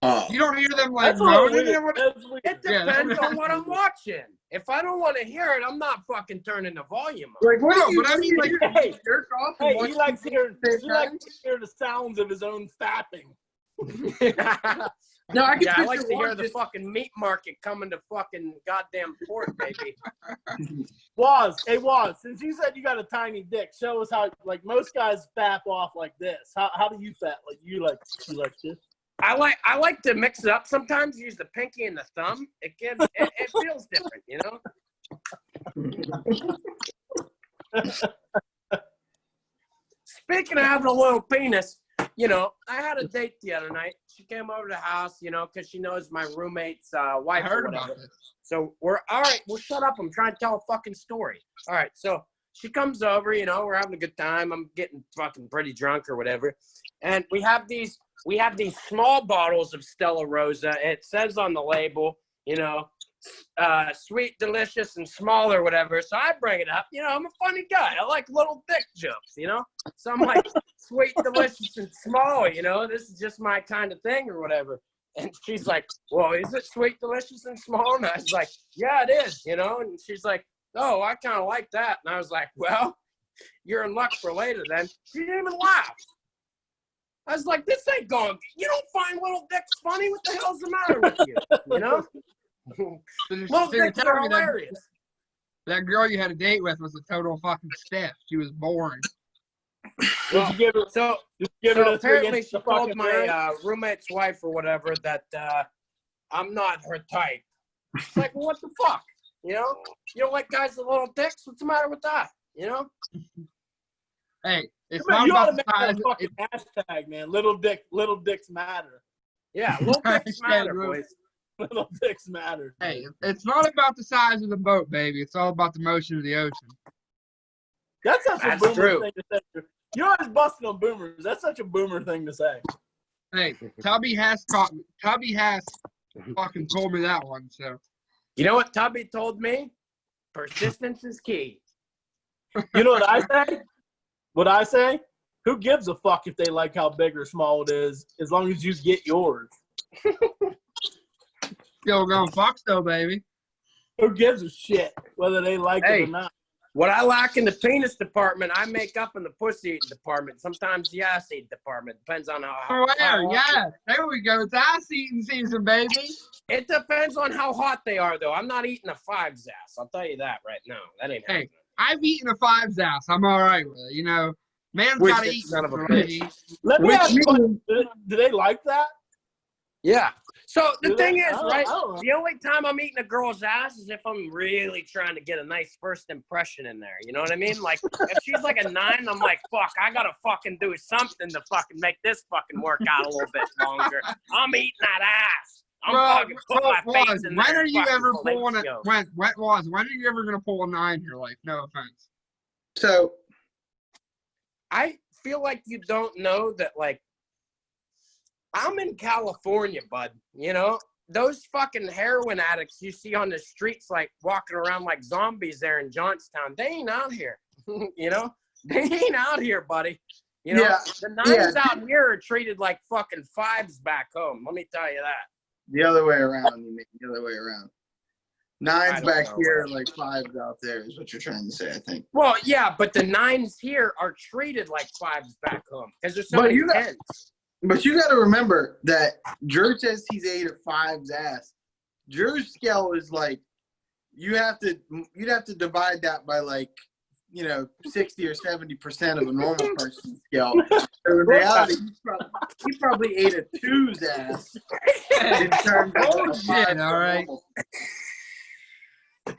S3: Oh.
S1: You don't hear them like
S4: That's a little
S1: moaning?
S4: weird.
S2: It depends on what I'm watching. If I don't want to hear it, I'm not fucking turning the volume up.
S3: Like, what
S1: No,
S3: do you
S1: but I mean,
S3: do?
S1: like,
S4: Hey,
S3: Jerk off and watch
S4: he likes to hear
S3: time?
S4: the sounds of his own fapping.
S3: No, I can
S2: I like
S3: picture
S2: to hear
S3: one
S2: the fucking meat market coming to fucking goddamn port, baby.
S4: Waz, since you said you got a tiny dick, show us how, like, most guys fap off like this. How do you fap? Like, you like this?
S2: I like to mix it up sometimes, use the pinky and the thumb. It feels different, Speaking of having a little penis, I had a date the other night. She came over to the house, because she knows my roommate's wife.
S1: I heard
S2: or whatever.
S1: about this.
S2: So we're all right. Well, shut up. I'm trying to tell a fucking story. All right. So she comes over. We're having a good time. I'm getting fucking pretty drunk or whatever, and we have these small bottles of Stella Rosa. It says on the label, sweet, delicious, and small or whatever. So I bring it up. I'm a funny guy. I like little dick jokes. So I'm like, sweet, delicious, and small. This is just my kind of thing or whatever. And she's like, well, is it sweet, delicious, and small? And I was like, yeah, it is, And she's like, oh, I kind of like that. And I was like, well, you're in luck for later then. She didn't even laugh. I was like, this ain't going. You don't find little dicks funny? What the hell's the matter with you? Little dicks are hilarious.
S1: That girl you had a date with was a total fucking stiff. She was boring.
S2: Well, apparently she told my
S4: my
S2: roommate's wife or whatever that I'm not her type. It's like, well, what the fuck? You don't like guys with little dicks? What's the matter with that?
S1: Hey, it's
S4: Man,
S1: not
S4: you ought to
S1: about
S4: make
S1: the
S4: that
S1: size.
S4: a fucking hashtag, man. Little dicks matter.
S2: Yeah, little dicks matter, boys.
S4: Little dicks matter.
S1: Hey, it's not about the size of the boat, baby. It's all about the motion of the ocean.
S4: That's such a
S2: That's
S4: boomer
S2: true.
S4: thing to say. You're always busting on boomers. That's such a boomer thing to say.
S1: Hey, Tubby has fucking told me that one. So
S2: You know what Tubby told me? Persistence is key.
S4: You know what I say? What I say? Who gives a fuck if they like how big or small it is, as long as you get yours?
S1: still going fuck still, baby.
S4: Who gives a shit whether they like it or not?
S2: What I lack in the penis department, I make up in the pussy eating department. Sometimes the ass eating department. Depends on how
S1: Yeah, there we go. It's ass eating season, baby.
S2: It depends on how hot they are, though. I'm not eating a five's ass. I'll tell you that right now. That ain't happening.
S1: I've eaten a five's ass. I'm all right with it. You know, man's
S2: Which
S1: got to
S2: is
S1: eat.
S2: son of a
S1: before
S2: bitch.
S1: he eats.
S4: Let me ask you, do they like that?
S2: Yeah. So the thing is,
S4: I
S2: right,
S4: don't know.
S2: the only time I'm eating a girl's ass is if I'm really trying to get a nice first impression in there. You know what I mean? Like, if she's like a 9, I'm like, fuck, I got to fucking do something to fucking make this fucking work out a little bit longer. I'm eating that ass. I'm fucking putting my face in there.
S1: When are you ever
S2: fucking
S1: pulling it?
S2: fellatio.
S1: When are you ever going to pull a 9 in your life? No offense.
S3: So
S2: I feel like you don't know that, like, I'm in California, bud. You know, those fucking heroin addicts you see on the streets, like walking around like zombies there in Johnstown, they ain't out here. You know, they ain't out here, buddy. You know, the 9s out here are treated like fucking 5s back home. Let me tell you that.
S3: the other way around, you mean the other way around. 9s back
S2: know,
S3: here, like 5s out there is what you're trying to say, I think.
S2: Well, yeah, but the 9s here are treated like 5s back home because there's so
S3: But
S2: many
S3: you got-
S2: 10s.
S3: But you got to remember that Drew says he's ate a 5's ass. Drew's scale is like you'd have to divide that by like 60 or 70% of a normal person's scale. So in reality, he probably ate a 2's ass in terms of a 5's
S1: all right.
S3: normal.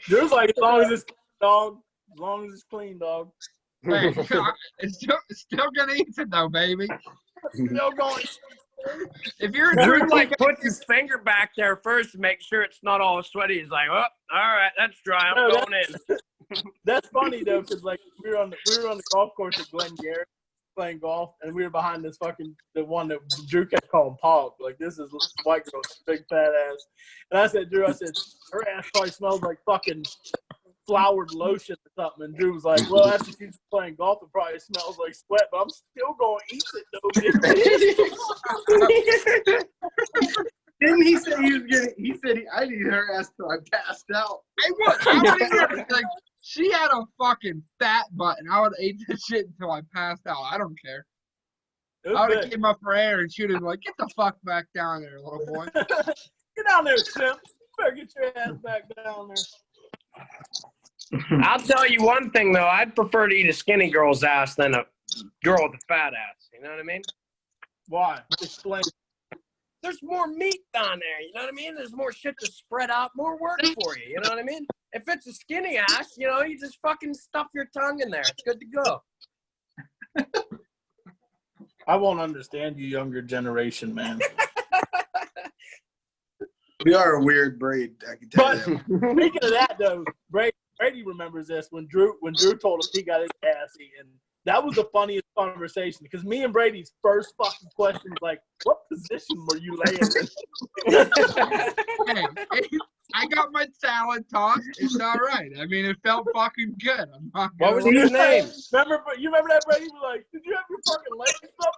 S4: Drew's like, as long as it's clean, dog. As long as it's clean, dog.
S1: Hey, it's still going to eat it, though, baby.
S4: Still going.
S1: If you're a
S2: Drew
S1: Drew,
S2: like puts his finger back there first to make sure it's not all sweaty. He's like, oh, all right, that's dry. I'm
S4: No,
S2: going in.
S4: That's funny though, because like we were on the golf course at Glen Garrett playing golf, and we were behind this the one that Drew kept calling Pog. Like, this is this white girl, big fat ass. And I said, Drew, her ass probably smells like fucking flowered lotion or something. And Drew was like, well, after she's playing golf, it probably smells like sweat, but I'm still going to eat it, though.
S3: Didn't he say he said I'd eat her ass till I passed out.
S1: I would eat her. Like, she had a fucking fat butt, and I would eat that shit until I passed out. I don't care. I would have came up for air, and she would have been like, get the fuck back down there, little boy.
S4: Get down there, Simp. You better get your ass back down there.
S2: I'll tell you one thing, though. I'd prefer to eat a skinny girl's ass than a girl with a fat ass. You know what I mean?
S4: Why? Explain.
S2: There's more meat down there. You know what I mean? There's more shit to spread out, more work for you. You know what I mean? If it's a skinny ass, you just fucking stuff your tongue in there. It's good to go.
S4: I won't understand you younger generation, man.
S3: We are a weird breed, I can tell
S4: But
S3: you.
S4: speaking of that, though, Brady remembers this when Drew told us he got his ass eaten. That was the funniest conversation because me and Brady's first fucking question was like, "What position were you laying in?"
S1: Hey, I got my salad tossed. It's all right. I mean, it felt fucking good. I'm not
S2: What
S1: gonna
S2: was
S1: lie.
S2: his name?
S4: You remember that, Brady? Was like, "Did you have your fucking legs up?"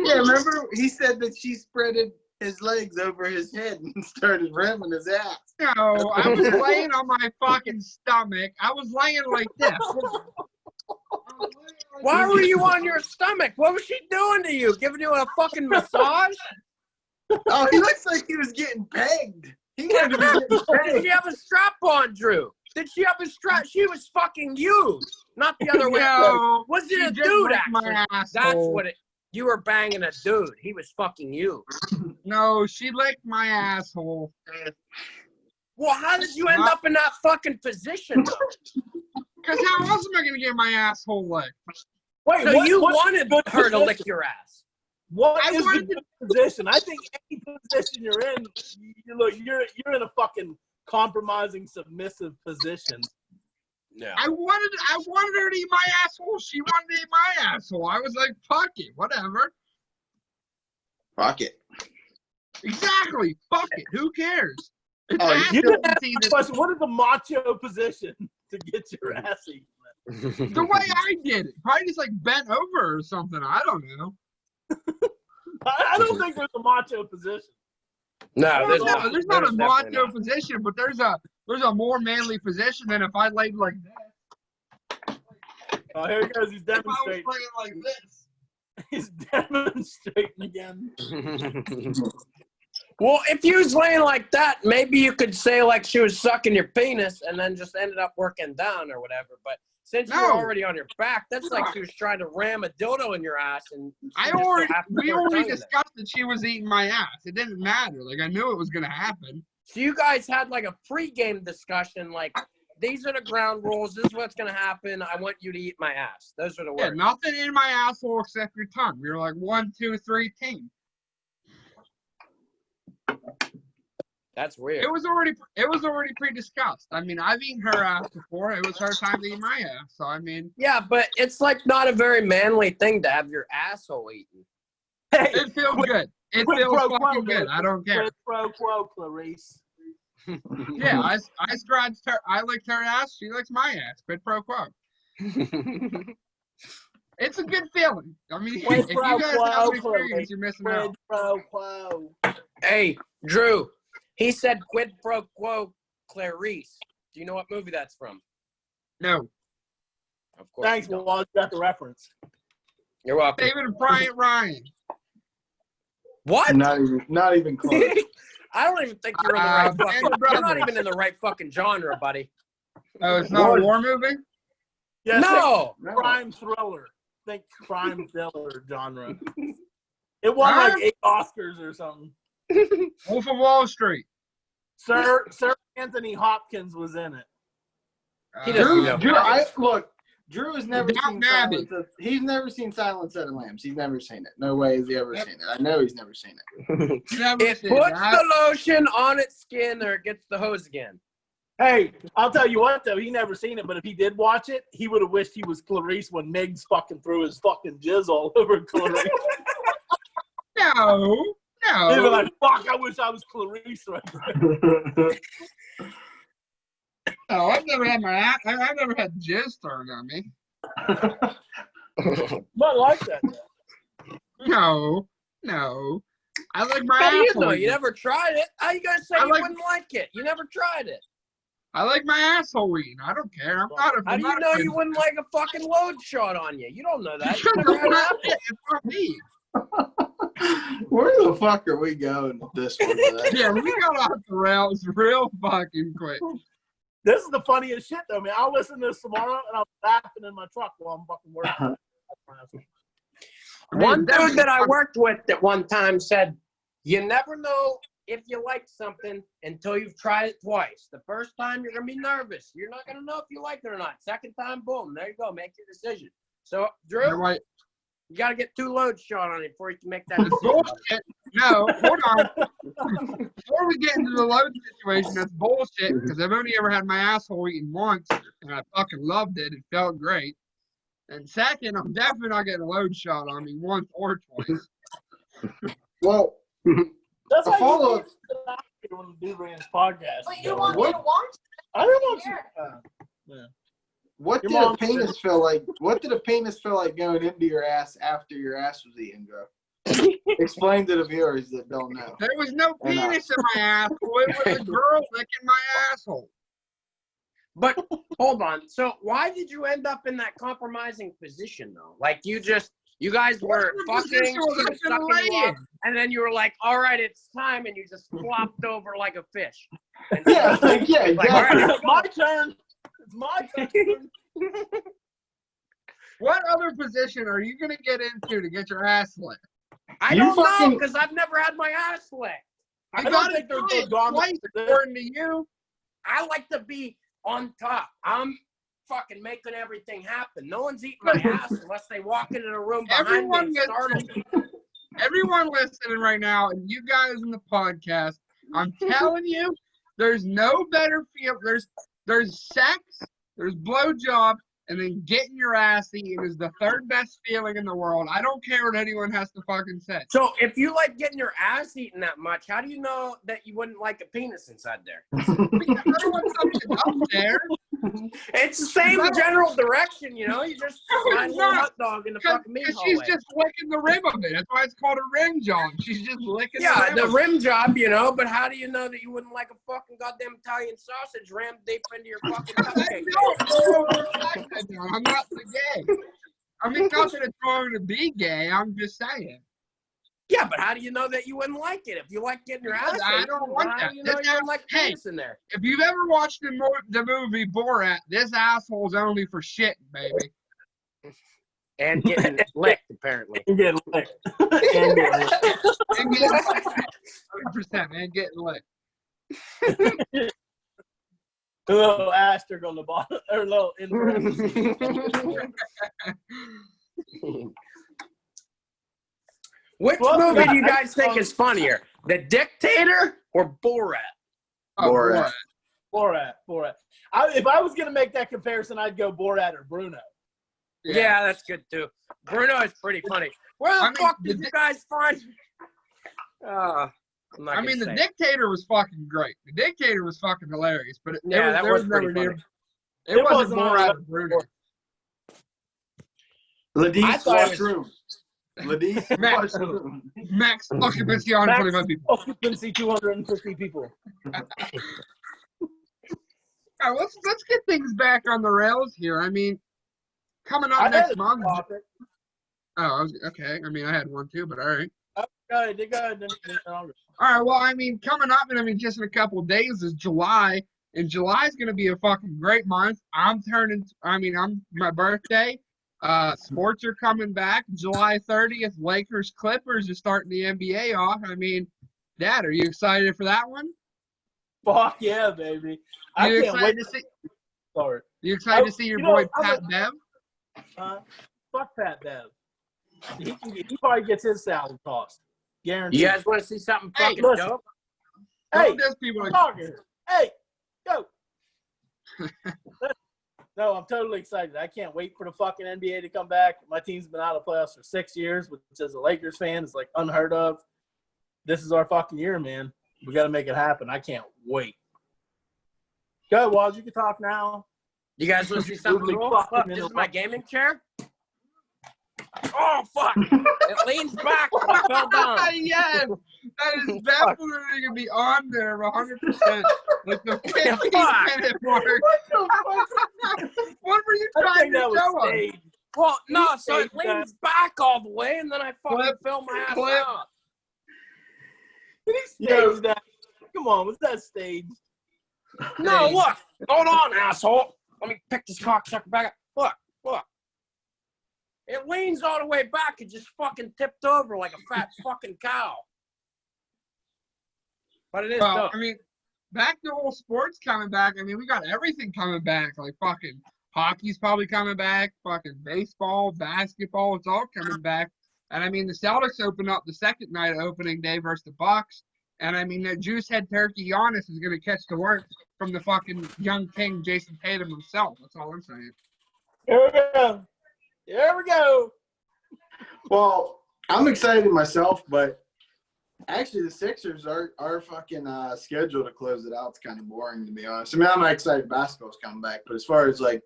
S3: Yeah, remember he said that she spreaded his legs over his head and started rimming his ass.
S1: No, I was laying on my fucking stomach. I was laying like this.
S2: Why were you on your stomach? What was she doing to you? Giving you a fucking massage?
S3: Oh, he looks like he was getting pegged. He wanted to be getting
S2: Did
S3: pegged.
S2: she have a strap on, Drew? Did she have a strap? She was fucking you, not the other way.
S1: No,
S2: Was
S1: she
S2: it a
S1: just
S2: dude,
S1: licked my
S2: actually?
S1: asshole.
S2: That's what it. You were banging a dude. He was fucking you.
S1: No, she licked my asshole.
S2: Well, how did you end up in that fucking position, though?
S1: Because how else am I going to get my asshole licked?
S4: Wait,
S2: So you
S4: what's
S2: wanted
S4: good
S2: her to
S4: position?
S2: lick your ass.
S4: What
S1: I
S4: is
S1: wanted
S4: the good position? I think any position you're in, you're in a fucking compromising, submissive position.
S2: Yeah.
S1: I wanted her to eat my asshole. She wanted to eat my asshole. I was like, fuck it, whatever.
S3: Fuck it.
S1: Exactly. Fuck it. Who cares? It's
S3: Oh,
S1: ass
S4: You didn't ask
S1: eating
S4: the question. What is the macho position to get your ass eaten?
S1: the way I did it. Probably just like bent over or something. I don't know.
S4: I don't think there's a macho position.
S2: No,
S1: There's not a
S2: definitely
S1: macho
S2: not.
S1: position, but there's a more manly position than if I laid like this.
S4: Oh, here he goes. He's
S1: If I was
S4: demonstrating.
S1: laying like this.
S4: He's demonstrating again.
S2: Well, if you was laying like that, maybe you could say like she was sucking your penis and then just ended up working down or whatever. But since you were
S1: No.
S2: already on your back, that's like she was trying to ram a dildo in your ass. And
S1: We already discussed that she was eating my ass. It didn't matter. Like I knew it was gonna happen.
S2: So you guys had like a pregame discussion, like these are the ground rules. This is what's gonna happen. I want you to eat my ass. Those are the
S1: Yeah,
S2: words.
S1: nothing in my asshole except your tongue. We were like 1, 2, 3 team.
S2: That's weird.
S1: It was already pre-discussed. I mean, I've eaten her ass before. It was her time to eat my ass. So I mean,
S2: Yeah, but it's like not a very manly thing to have your asshole eaten.
S4: Hey,
S1: it feels good. It
S4: quid
S1: feels
S4: pro quo,
S1: fucking good.
S4: baby.
S1: I don't care.
S4: Quid pro quo, Clarice.
S1: Yeah, I scratched her. I licked her ass. She licks my ass. Quid pro quo. It's a good feeling. I mean,
S4: Quid
S1: if you
S4: pro
S1: guys
S4: quo,
S1: have an
S4: Clarice.
S1: experience, you're missing
S4: Quid
S1: out.
S4: pro quo.
S2: Hey, Drew, he said quid pro quo Clarice. Do you know what movie that's from?
S1: No.
S2: Of course.
S4: Thanks,
S2: you don't.
S4: Wall. You got the reference.
S2: You're welcome.
S1: David and Bryant Ryan.
S2: What?
S3: Not even close.
S2: I don't even think you're in the right
S1: Band
S2: fucking.
S1: of
S2: You're not
S1: Brothers.
S2: even in the right fucking genre, buddy.
S1: Oh, it's not a war movie?
S4: Yeah,
S2: No.
S4: think crime thriller. Think crime thriller genre. It won like 8 Oscars or something.
S1: Wolf of Wall Street.
S4: Sir Anthony Hopkins was in it.
S2: He doesn't know.
S3: Drew has never
S1: Downton
S3: seen
S1: Abbey.
S3: He's never seen Silence of the Lambs. He's never seen it. No way has he ever seen it. I know he's never seen it.
S1: Never
S2: It
S1: seen
S2: puts
S1: that.
S2: the lotion on its skin or it gets the hose again.
S4: Hey, I'll tell you what though, he never seen it, but if he did watch it, he would have wished he was Clarice when Miggs fucking threw his fucking jizz all over Clarice.
S1: No.
S4: He'd be like, fuck, I wish I was Clarice right there.
S1: No, I've never had I've never had jizz thrown on me.
S4: But like that.
S1: No. I like my
S2: How do you
S1: asshole.
S2: know? You never tried it. How you gonna say
S1: I
S2: you
S1: like-
S2: wouldn't like it? You never tried it.
S1: I like my asshole eaten. I don't care. I'm not a.
S2: How do you know you wouldn't like a fucking load shot on you? You don't know that. You
S1: Because
S2: never
S1: it's
S2: had
S1: not,
S2: an apple.
S1: it's not me.
S3: Where the fuck are we going with this one today?
S1: Yeah, we got off the rails real fucking quick.
S4: This is the funniest shit though, man. I'll listen to this tomorrow and I'll be laughing in my truck while I'm fucking working.
S2: One dude that I worked with at one time said, you never know if you like something until you've tried it twice. The first time, you're going to be nervous. You're not going to know if you like it or not. Second time, boom, there you go. Make your decision. So, Drew, you got to get 2 loads shot on it before you can make that
S1: It's
S2: decision.
S1: bullshit. No, hold on. Before we get into the load situation, that's bullshit because I've only ever had my asshole eaten once and I fucking loved it. It felt great. And second, I'm definitely not getting a load shot on me once or twice.
S3: Well,
S4: That's
S3: A
S4: how
S3: follow-up.
S4: you do when you do Rand's podcast.
S5: Wait, you want me to watch?
S4: I don't want
S5: Here.
S4: to.
S3: what
S4: Your
S3: did a
S4: mom-
S3: penis feel like? What did a penis feel like going into your ass after your ass was eaten, bro? Explain to the viewers that don't know.
S1: There was no
S3: Or not.
S1: penis in my asshole. It was a girl licking my asshole.
S2: But hold on. So why did you end up in that compromising position, though? Like you guys were
S1: What
S2: fucking,
S1: position was I
S2: she was
S1: gonna
S2: sucking you
S1: lay
S2: up,
S1: in?
S2: and then you were like, all right, it's time, and you just flopped over like a fish. And
S3: Yeah, yeah,
S2: Like, all right,
S3: exactly.
S4: It's my turn. It's my turn.
S1: What other position are you going to get into to get your ass licked?
S2: I
S3: You
S2: don't know
S3: fucking-
S2: because I've never had my ass licked.
S4: I
S1: You
S4: don't
S1: got
S4: think
S1: it
S4: there's
S1: twice,
S4: no drama
S1: twice
S4: with this.
S1: according to you.
S2: I like to be on top. I'm fucking making everything happen. No one's eating my ass unless they walk into the room behind
S1: Everyone
S2: me and
S1: gets-
S2: startle me.
S1: everyone listening right now, and you guys in the podcast, I'm telling you, there's no better feel. There's sex, there's blowjob, and then getting your ass eaten is the third best feeling in the world. I don't care what anyone has to fucking say.
S2: So if you like getting your ass eaten that much, how do you know that you wouldn't like a penis inside there?
S1: Because I don't want something up there.
S2: It's the same general direction, you know? You just slide a little hot dog in the fucking meat hallway.
S1: She's just licking the rim of it. That's why it's called a rim job. She's just licking
S2: the rim job, you know, but how do you know that you wouldn't like a fucking goddamn Italian sausage rammed deep into your fucking cupcake?
S1: I'm not the gay. I mean, not that it's wrong to be gay. I'm just saying.
S2: Yeah, but how do you know that you wouldn't like it? If you like getting your ass
S1: I don't want that.
S2: How do you know you wouldn't like penis in there?
S1: If you've ever watched the movie Borat, this asshole's only for shitting, baby.
S2: And getting licked, apparently.
S4: And getting licked. And getting licked.
S1: 100%, man, getting licked.
S4: A little asterisk on the bottom, or a little in.
S2: Which movie do you guys think is funnier, The Dictator or Borat?
S3: Borat.
S4: Borat. If I was gonna make that comparison, I'd go Borat or Bruno.
S2: Yeah, that's good too. Bruno is pretty funny. Where the fuck did you guys find?
S1: The Dictator was fucking great. The Dictator was fucking hilarious, but
S2: that was pretty funny.
S1: It wasn't Borat or Bruno.
S3: Ladis washroom. Ladis
S1: washroom. Max occupancy on 25 people.
S4: Occupancy 250 people.
S1: All right, let's get things back on the rails here. I mean, coming up next month. Oh, okay. I mean, I had one too, but all right.
S4: Go ahead.
S1: All right. Well, I mean, coming up, and I mean, just in a couple of days is July, and July is going to be a fucking great month. I'm my birthday. Sports are coming back. July 30th, Lakers Clippers are starting the NBA off. I mean, Dad, are you excited for that one?
S4: Fuck yeah, baby! I can't wait to see. Sorry.
S1: You excited to see your boy Pat Bev?
S4: Fuck Pat Bev. He probably gets his salad tossed. Guaranteed.
S2: You guys want to see something fucking dope?
S4: Hey,
S1: people
S4: hey, go. No, I'm totally excited. I can't wait for the fucking NBA to come back. My team's been out of playoffs for 6 years, which as a Lakers fan is like unheard of. This is our fucking year, man. We got to make it happen. I can't wait. Go, Waz. You can talk now.
S2: You guys want to see something cool? Look, this is my gaming chair. Oh, fuck. It leans back and I fell down.
S1: Yes. That is definitely going to be on there 100%. Like the 15-minute mark. What were you trying to show us?
S2: Well, no, so it leans back all the way, and then I fucking fell my ass out.
S4: Come on, was that staged?
S2: No, look. Hold on, asshole. Let me pick this cocksucker back up. Look. It leans all the way back and just fucking tipped over like a fat fucking cow. But it is dope.
S1: I mean, back to whole sports coming back. I mean, we got everything coming back. Like fucking hockey's probably coming back. Fucking baseball, basketball, it's all coming back. And I mean, the Celtics open up the second night of opening day versus the Bucks. And I mean, that juice head turkey Giannis is going to catch the work from the fucking young king Jason Tatum himself. That's all I'm saying.
S4: Here we go.
S3: Well, I'm excited myself, but actually the Sixers are fucking scheduled to close it out. It's kind of boring, to be honest. I mean, I'm not excited basketball's coming back, but as far as like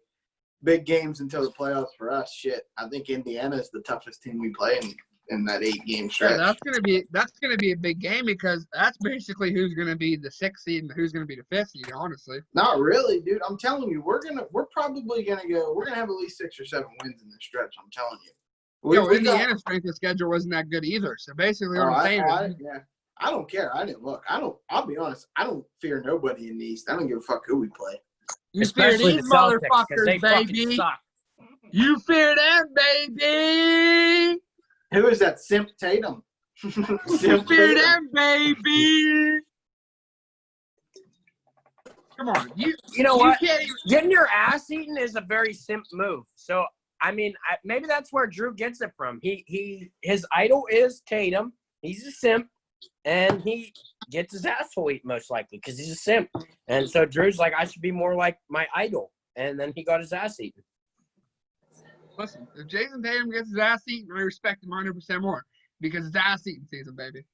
S3: big games until the playoffs for us, shit, I think Indiana is the toughest team we play in that 8-game stretch.
S1: Yeah, that's gonna be a big game because that's basically who's gonna be the 6th seed and who's gonna be the 5th seed. Honestly,
S3: not really, dude. I'm telling you, we're probably gonna have at least 6 or 7 wins in this stretch. I'm telling you.
S1: Indiana's strength of schedule wasn't that good either. So basically, what I'm saying is,
S3: I don't care. I didn't look. I'll be honest. I don't fear nobody in the East. I don't give a fuck who we play.
S1: You fear these motherfuckers, baby.
S2: Suck.
S1: You fear them, baby.
S3: Who is that? Simp Tatum.
S1: You fear them, baby. Come on.
S2: You know what? Getting your ass eaten is a very simp move. So I mean, maybe that's where Drew gets it from. His idol is Tatum. He's a simp, and he gets his asshole eaten most likely because he's a simp. And so Drew's like, I should be more like my idol, and then he got his ass eaten.
S1: Listen, if Jason Tatum gets his ass eaten, I respect him 100% more because it's ass eating season, baby.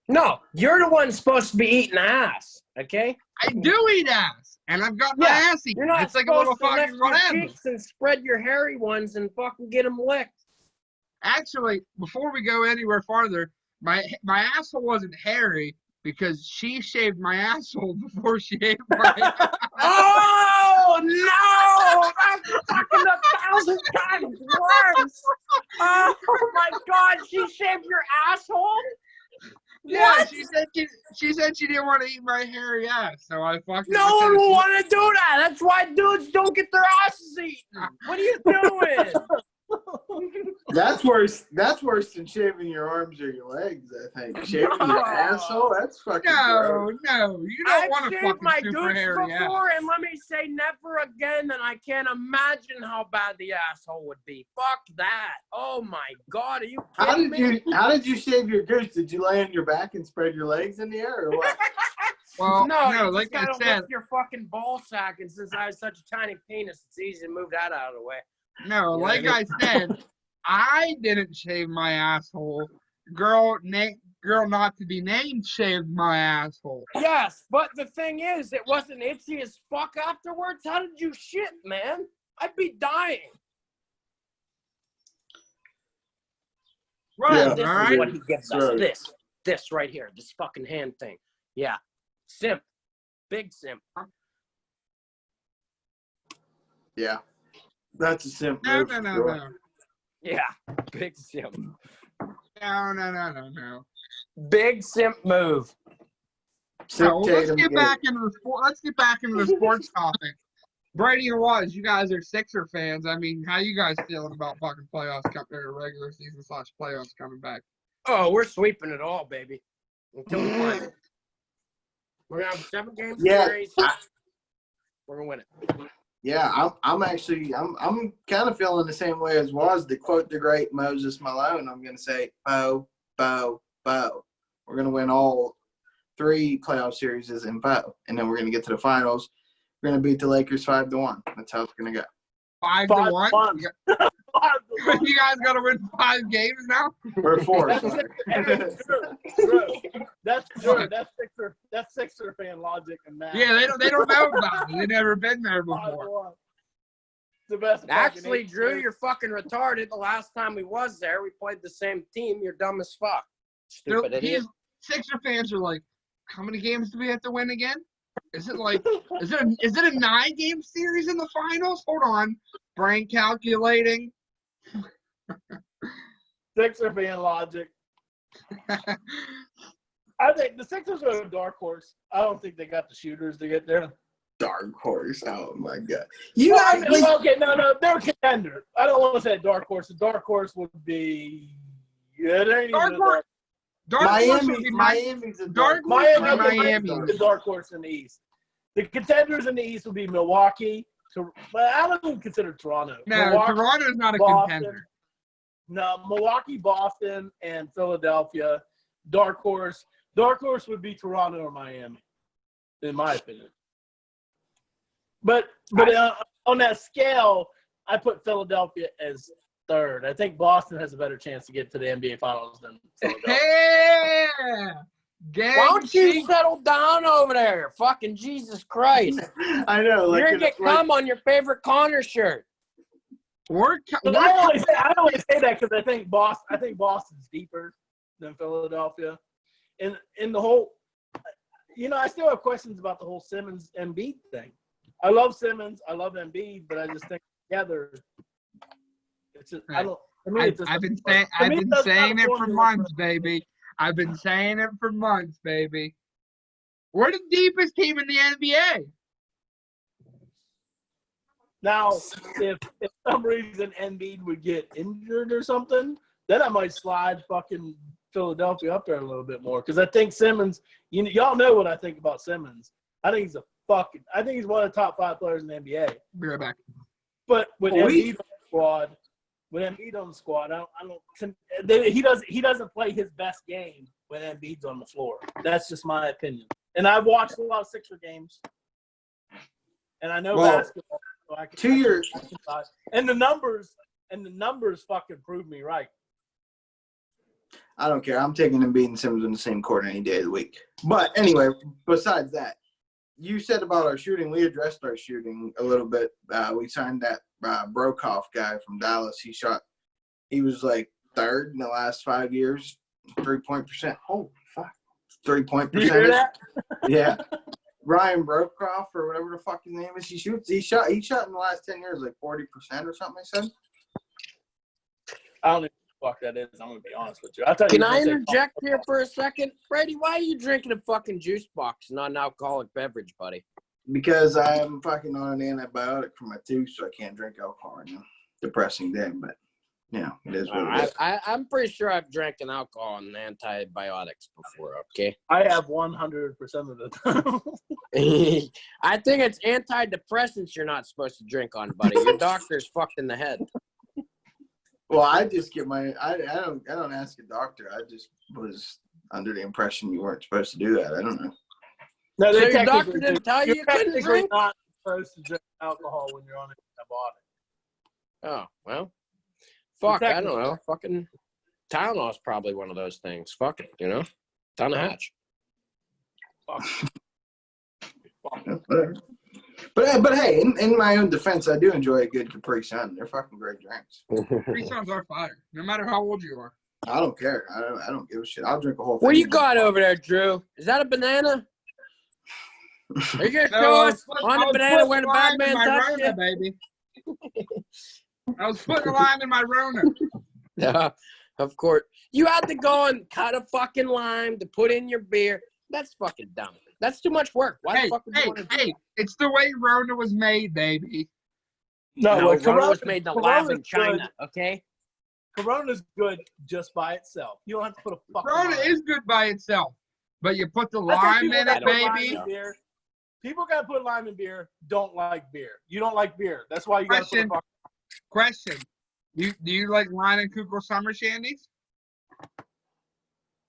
S2: No, you're the one supposed to be eating ass, okay?
S1: I do eat ass, and I've got my ass eaten.
S2: You're not
S1: It's like a
S2: supposed
S1: little
S2: to lift
S1: fucking
S2: your
S1: whatever.
S2: cheeks and spread your hairy ones and fucking get them licked.
S1: Actually, before we go anywhere farther, my asshole wasn't hairy because she shaved my asshole before she ate my
S2: Oh, no! That's fucking 1,000 times worse! Oh, my God! She shaved your asshole?
S1: Yeah,
S2: What?
S1: she said she didn't want to eat my hairy ass, so I fucking.
S2: No one will want to do that. That's why dudes don't get their asses eaten. What are you doing?
S3: That's worse. That's worse than shaving your arms or your legs. I think shaving your asshole. That's fucking.
S1: No,
S3: gross.
S1: no, you don't want
S2: I've
S1: to
S2: shaved
S1: fucking
S2: my
S1: super
S2: dudes
S1: hairy ass.
S2: before, and let me say never again, and I can't imagine how bad the asshole would be. Fuck that. Oh, my God. Are you kidding me?
S3: How did you shave your goose? Did you lay on your back and spread your legs in the air, or what?
S1: Well,
S2: No,
S1: no,
S2: you
S1: like
S2: just
S1: I
S2: gotta
S1: said,
S2: lift your fucking ball sack, and since I have such a tiny penis, it's easy to move that out of the way.
S1: no,
S2: Yeah,
S1: like I said, I didn't shave my asshole. Girl not to be named shaved my asshole.
S2: Yes, but the thing is, it wasn't itchy as fuck afterwards. How did you shit, man? I'd be dying.
S1: Right,
S2: This
S1: all
S2: is
S1: right.
S2: what he gives us.
S3: Right.
S2: This right here, this fucking hand thing. Yeah, simp, big simp.
S3: Yeah, that's a simp
S1: No,
S3: move.
S1: no, no,
S3: Sure.
S1: no.
S2: Yeah, big simp.
S1: No.
S2: Big simp move.
S3: Simp
S1: No, well, let's
S3: Tatum
S1: get
S3: game.
S1: back into the sport. Let's get back into the sports topic. Brady and Waz, you guys are Sixer fans. I mean, how you guys feeling about fucking playoffs or regular season / playoffs coming back?
S2: Oh, we're sweeping it all, baby. Until the final. We're gonna have a 7-game
S3: Yeah.
S2: series. We're gonna win it.
S3: Yeah, I'm kind of feeling the same way as was. To quote the great Moses Malone, I'm going to say, "Bo, Bo, Bo." We're going to win all 3 playoff series in Bo, and then we're going to get to the finals. We're going to beat the Lakers 5-1. That's how it's going to go.
S1: 5-1.
S4: 5-1.
S1: You guys got to win 5 games now.
S3: Or 4.
S4: That's
S3: sorry.
S4: Drew. That's Drew. That's Sixer fan logic and math.
S1: Yeah, they don't know about it. They've never been there before.
S4: 5-1. It's the best.
S2: Actually,
S4: fucking
S2: Drew, you're fucking retarded. The last time we was there, we played the same team. You're dumb as fuck. Stupid idiot.
S1: Sixer fans are like, how many games do we have to win again? Is it a 9-game series in the finals? Hold on. Brain calculating.
S4: Sixer fan logic. I think the Sixers are a dark horse. I don't think they got the shooters to get there.
S3: Dark horse. Oh, my God.
S4: Okay, no, they're a contender. I don't want to say a dark horse. A dark horse would be
S1: Dark horse.
S3: Miami's a dark horse.
S1: Miami.
S4: The dark horse in the East. The contenders in the East would be Milwaukee. But I don't even consider Toronto.
S1: No, Toronto's not a contender.
S4: No, Milwaukee, Boston, and Philadelphia. Dark horse. Dark horse would be Toronto or Miami, in my opinion. But on that scale, I put Philadelphia as 3rd. I think Boston has a better chance to get to the NBA Finals than Philadelphia.
S1: Yeah.
S2: Why don't you settle down over there? Fucking Jesus Christ.
S3: I know.
S2: You're going to get cum on your favorite Connor shirt.
S4: I only say that because I think Boston's deeper than Philadelphia. And in the whole – I still have questions about the whole Simmons-Embiid thing. I love Simmons. I love Embiid, but I just think together it's just – I don't –
S1: I've been saying it for months, baby. I've been saying it for months, baby. We're the deepest team in the NBA.
S4: Now, if some reason Embiid would get injured or something, then I might slide fucking Philadelphia up there a little bit more. Because I think Simmons, y'all know what I think about Simmons. I think he's one of the top 5 players in the NBA.
S1: Be right back.
S4: But with Embiid squad, with Embiid on the squad, he doesn't play his best game when Embiid's on the floor. That's just my opinion. And I've watched a lot of Sixer games, and I know basketball. So I can and the numbers fucking prove me right.
S3: I don't care. I'm taking Embiid and Simmons in the same court any day of the week. But anyway, besides that, you said about our shooting. We addressed our shooting a little bit. We signed that Brokoff guy from Dallas. He was like third in the last 5 years, 3-point percent. Holy fuck. 3-point percentage. Yeah. Ryan Brokoff or whatever the fuck his name is. He shot in the last 10 years like 40% or something, I said.
S4: I don't know what the fuck that is. I'm gonna be honest with you. I'll tell you.
S2: Can I interject here for a second? Brady, why are you drinking a fucking juice box, not an alcoholic beverage, buddy?
S3: Because I'm fucking on an antibiotic for my tooth, so I can't drink alcohol right now. Depressing day, but it is what it is.
S2: I'm pretty sure I've drank an alcohol and antibiotics before, okay?
S4: I have 100% of the time.
S2: I think it's antidepressants you're not supposed to drink on, buddy. Your doctor's fucked in the head.
S3: Well, I just get I don't ask a doctor. I just was under the impression you weren't supposed to do that. I don't know.
S4: No,
S2: So your doctor didn't tell you couldn't drink?
S4: You're not supposed to drink alcohol when you're on an antibiotic.
S2: Oh, well. Fuck, I don't know. Fucking Tylenol's probably one of those things. Fuck it, Down the hatch.
S4: Fuck.
S3: But hey, in my own defense, I do enjoy a good Capri Sun. They're fucking great drinks.
S1: Capri Suns are fire, no matter how old you are.
S3: I don't care. I don't give a shit. I'll drink a whole thing.
S2: What do you got over there, Drew? Is that a banana? Are you going to show us on the banana where the bad man touched you?
S1: Baby. I was putting a lime in my Rona.
S2: Yeah, of course. You had to go and cut a fucking lime to put in your beer. That's fucking dumb. That's too much work. Why the fuck would you want to do that?
S1: It's the way Rona was made, baby.
S2: No, Rona was made in the lab in China, okay?
S4: Corona's good just by itself. You don't have to put a fucking
S1: Corona
S4: lime.
S1: is good by itself, but you put the lime in it, baby.
S4: People got to put lime in beer. Don't like beer. You don't like beer. That's why you got to put
S1: Question. Do you like Line and Kugel summer shandies?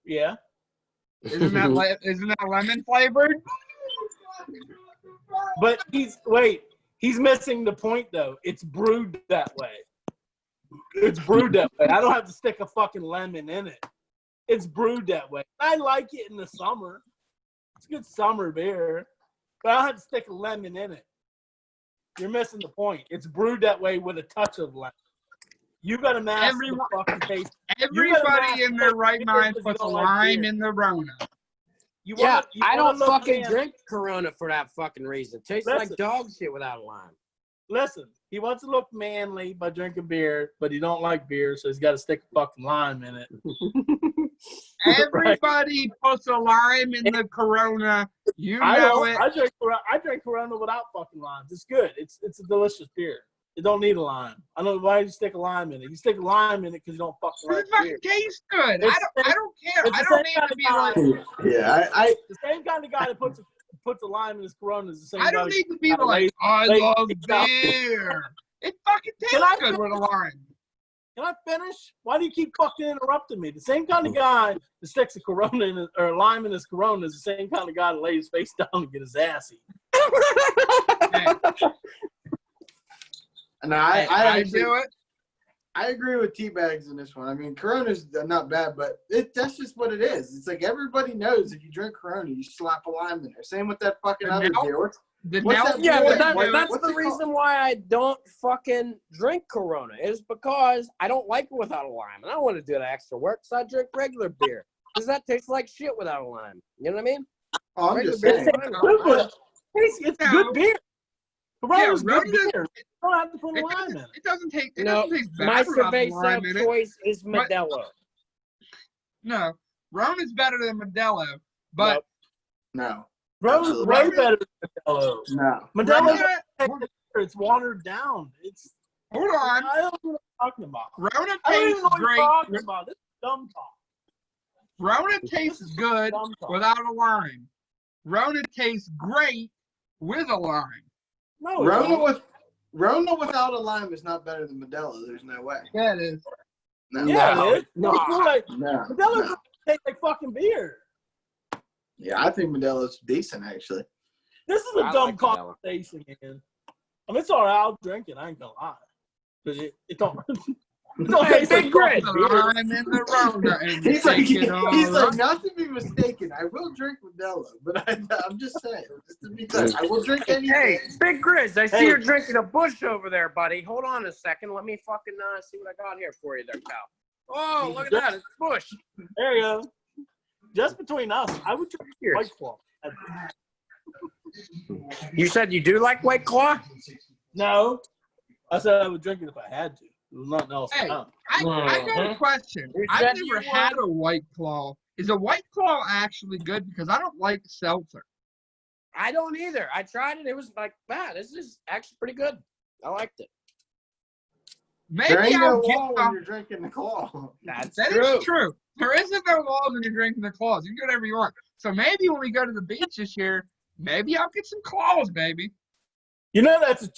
S4: Yeah.
S1: Isn't that lemon flavored?
S4: But he's missing the point though. It's brewed that way. It's brewed that way. I don't have to stick a fucking lemon in it. It's brewed that way. I like it in the summer. It's good summer beer. But I don't have to stick a lemon in it. You're missing the point. It's brewed that way with a touch of lemon. You got to mask the fucking taste.
S1: Everybody in their right mind puts a lime in the Rona.
S2: I don't fucking drink Corona for that fucking reason. It tastes like dog shit without a lime.
S4: Listen, he wants to look manly by drinking beer, but he don't like beer, so he's got to stick a fucking lime in it.
S1: Everybody puts a lime in the Corona.
S4: I drink Corona without fucking limes. It's good. It's a delicious beer. It don't need a lime. I don't know why you stick a lime in it. You stick a lime in it because you don't fucking like beer.
S1: It tastes good. I don't care. I don't need to be like.
S3: Yeah,
S4: the same kind of guy that puts a lime in his Corona is the same.
S1: I don't need to be like, I love beer. It fucking tastes good with a lime.
S4: Can I finish? Why do you keep fucking interrupting me? The same kind of guy that sticks a Corona or a lime in his Corona is the same kind of guy that lays his face down and get his ass eaten.
S3: No, I
S1: do it.
S3: I agree with T-Bags in this one. I mean, Corona's not bad, but that's just what it is. It's like everybody knows if you drink Corona, you slap a lime in there. Same with that fucking other beer.
S2: That's the reason why I don't fucking drink Corona is because I don't like it without a lime. And I don't want to do that extra work, so I drink regular beer. Because that tastes like shit without a lime. You know what I mean?
S3: Oh, I'm just saying.
S4: It's good beer. Corona's good beer. You don't have to put a lime in it.
S1: It doesn't taste bad.
S2: My cerveza choice is Modelo.
S1: No, Rona's better than Modelo, but
S3: no.
S4: Rona's way better than Modelo.
S3: No.
S4: Modelo, it's watered down.
S1: Hold on.
S4: I don't know what I'm talking about.
S1: Rona
S4: I don't even
S1: tastes
S4: know what
S1: great.
S4: you're talking about. This is dumb talk.
S1: Rona tastes good without a lime. Rona tastes great with a lime.
S4: No,
S3: Rona without a lime is not better than Modelo. There's no way.
S1: Yeah, it is.
S3: No.
S4: Yeah,
S2: No,
S4: it is.
S2: no.
S3: No.
S4: Modelo tastes like fucking beer.
S3: Yeah, I think Modelo's decent, actually.
S4: This is a
S2: I
S4: dumb
S2: like Modelo.
S4: conversation, man. I mean, it's all right. I'll drink it. I ain't gonna lie. Because it don't. It don't
S2: Hey,
S4: taste like
S2: Big Grizz.
S4: fucking beer.
S1: I'm in the Rona and
S3: He's like,
S1: take it all up.
S3: not to be mistaken, I will drink Modelo, but I'm just saying, just to be clear, I will drink anything.
S2: Hey, Big Grizz, I see
S4: Hey.
S2: you're drinking a Bush over there, buddy. Hold on a second. Let me fucking see what I got here for you there, pal. Oh, look at that. It's Bush.
S4: There you go. Just between us, I would drink
S2: Cheers.
S4: White Claw.
S2: You said you do like White Claw?
S4: No, I said I would drink it if I had to. There's nothing else.
S1: Hey,
S4: around.
S1: I got a question.
S2: You
S1: I've
S2: said
S1: never
S2: you
S1: had
S2: would.
S1: a White Claw. Is a White Claw actually good? Because I don't like seltzer.
S2: I don't either. I tried it. It was like, man, this is actually pretty good. I liked it.
S1: Maybe
S3: There ain't no
S1: I'll get
S3: law when
S1: some.
S3: you're drinking the claw.
S2: That's
S1: That
S2: true.
S1: is true. There isn't no laws when you're drinking the claws. You can do whatever you want. So maybe when we go to the beach this year, maybe I'll get some claws, baby.
S4: You know that's a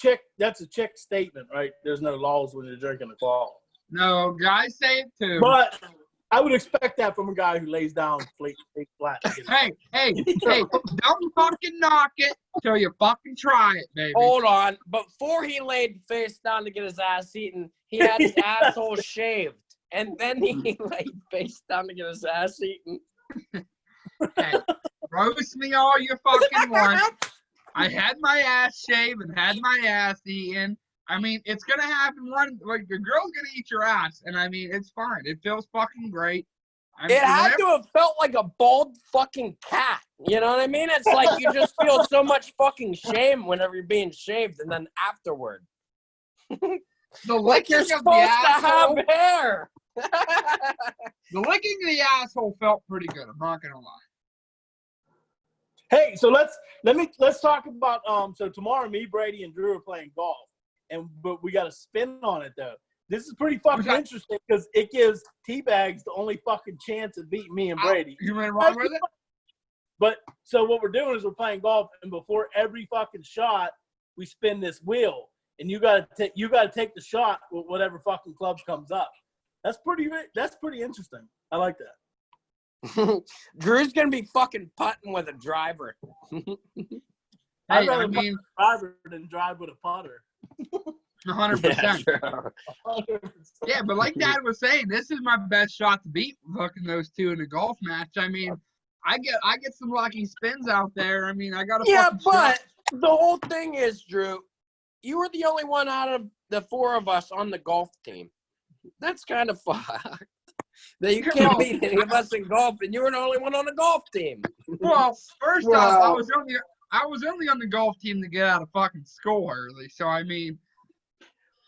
S4: chick statement, right? There's no laws when you're drinking a claw.
S1: No, guys say it too.
S4: But I would expect that from a guy who lays down flat.
S1: Hey, don't fucking knock it till you fucking try it, baby.
S2: Hold on. Before he laid face down to get his ass eaten, he had his asshole shaved. And then he laid face down to get his ass eaten.
S1: Hey, roast me all you fucking want. I had my ass shaved and had my ass eaten. I mean, it's gonna happen like the girl's gonna eat your ass, and I mean, it's fine. It feels fucking great. I mean,
S2: It had to have felt like a bald fucking cat. You know what I mean? It's like you just feel so much fucking shame whenever you're being shaved, and then afterward.
S1: the
S2: Like you're
S1: licking of
S2: supposed
S1: the
S2: to have
S1: asshole.
S2: hair.
S1: The licking of the asshole felt pretty good. I'm not gonna lie.
S4: Hey, so let's talk about so tomorrow me, Brady, and Drew are playing golf. But we got a spin on it though. This is pretty fucking interesting because it gives Teabags the only fucking chance at beating me and Brady.
S1: You went wrong with it?
S4: But so what we're doing is we're playing golf, and before every fucking shot, we spin this wheel, and you gotta take the shot with whatever fucking club comes up. That's pretty interesting. I like that.
S2: Drew's gonna be fucking putting with a driver.
S4: I'd
S1: Hey,
S4: rather
S1: I mean,
S4: putt with a driver than drive with a putter.
S1: 100%.
S4: 100%.
S1: Yeah, but like Dad was saying, this is my best shot to beat fucking those two in a golf match. I mean, I get some lucky spins out there. I mean, I got a
S2: Yeah,
S1: fucking
S2: but
S1: shot.
S2: the whole thing is, Drew, you were the only one out of the four of us on the golf team. That's kind of fucked. That you can't beat any of us in golf, and you were the only one on the golf team.
S1: Well, first off, I was only on the golf team to get out of fucking school early. So I mean,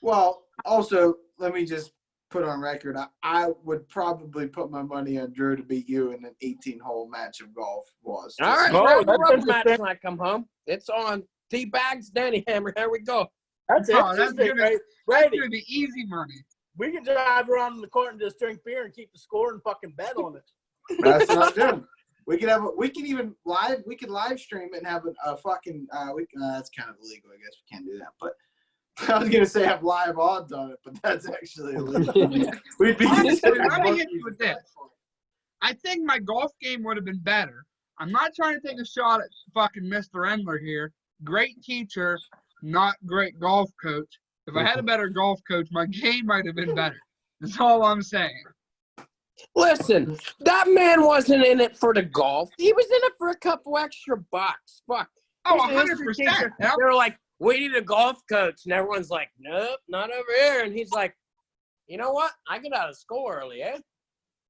S3: Well, also, let me just put on record, I would probably put my money on Drew to beat you in an 18-hole match of golf.
S2: All right,
S4: Oh,
S2: grab the
S4: that's
S2: rubber match
S4: interesting.
S2: when I come home. It's on. Teabags, Danny Hammer. Here we go.
S4: That's
S1: Oh, that's
S4: interesting,
S1: gonna-
S4: right?
S1: that's
S4: Brady,
S1: gonna be easy money.
S4: we can drive around in the court and just drink beer and keep the score and fucking bet on it.
S3: That's what I'm doing. We can live stream it and have a fucking that's kind of illegal. I guess we can't do that. But I was gonna say have live odds on it, but that's actually illegal. We'd be
S1: Honestly, let me hit you with this. I think my golf game would have been better. I'm not trying to take a shot at fucking Mr. Endler here. Great teacher, not great golf coach. If I had a better golf coach, my game might have been better. That's all I'm saying.
S2: Listen, that man wasn't in it for the golf. He was in it for a couple extra bucks. Fuck.
S1: Oh,
S2: He's a history
S1: 100%.
S2: teacher.
S1: Yep.
S2: They were like, we need a golf coach. And everyone's like, nope, not over here. And he's like, you know what? I get out of school early, eh?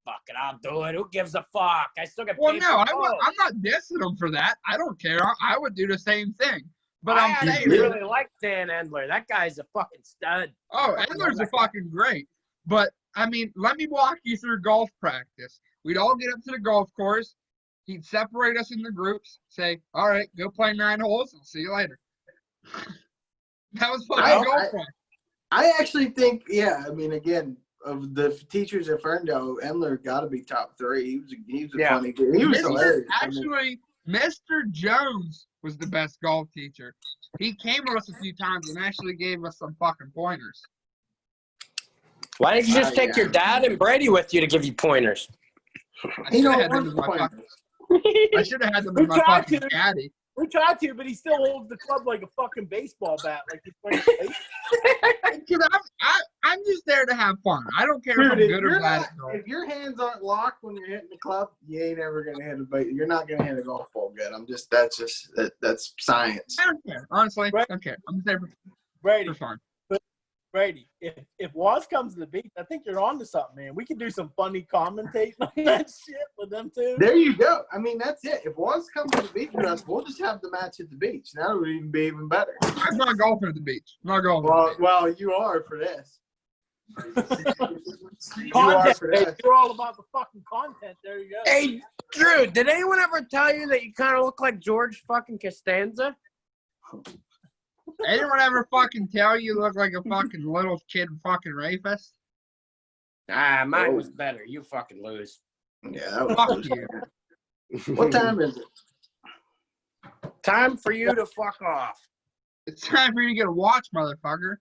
S2: Fuck it, I'll do it. Who gives a fuck? I still get paid.
S1: Well, no,
S2: for
S1: I'm
S2: golf.
S1: not dissing him for that. I don't care. I would do the same thing. But
S2: I
S1: I'm saying,
S2: actually really like Dan Endler. That guy's a fucking stud.
S1: oh, Endler's a fucking great. But, I mean, let me walk you through golf practice. We'd all get up to the golf course. He'd separate us into groups, say, all right, go play 9 holes. I'll see you later. That was fucking golf practice.
S3: I actually think, yeah. I mean, again, of the teachers at Ferndale, Endler got to be top 3. He was a funny dude. He was hilarious.
S1: Actually, Mr. Jones was the best golf teacher. He came with us a few times and actually gave us some fucking pointers.
S2: Why didn't you just take your dad and Brady with you to give you pointers?
S1: I should have had them as my fucking. I should have had them as my fucking caddy.
S4: We tried to, but he still holds the club like a fucking baseball bat, like he's playing baseball.
S1: Because I'm just there to have fun. I don't care if I'm good or bad at golf.
S3: If your hands aren't locked when you're hitting the club, you ain't ever gonna hit you're not gonna hit a golf ball good. That's science.
S1: I don't care. Honestly, I don't care. I'm just there
S4: Brady,
S1: for fun.
S4: Brady, if Waz comes to the beach, I think you're on to something, man. We could do some funny commentating on that shit with them too.
S3: There you go. I mean, that's it. If Waz comes to the beach with us, we'll just have the match at the beach. That would even be even better.
S1: I'm not golfing at the beach. I'm not golfing.
S3: Well, you are for this.
S4: Content. You're all about the fucking content. There you go.
S2: Hey, Drew, did anyone ever tell you that you kind of look like George fucking Costanza?
S1: Anyone ever fucking tell you look like a fucking little kid fucking rapist?
S2: Mine was better. You fucking lose.
S3: Yeah, that was
S1: Fuck you.
S3: What time is it?
S2: Time for you to fuck off.
S1: It's time for you to get a watch, motherfucker.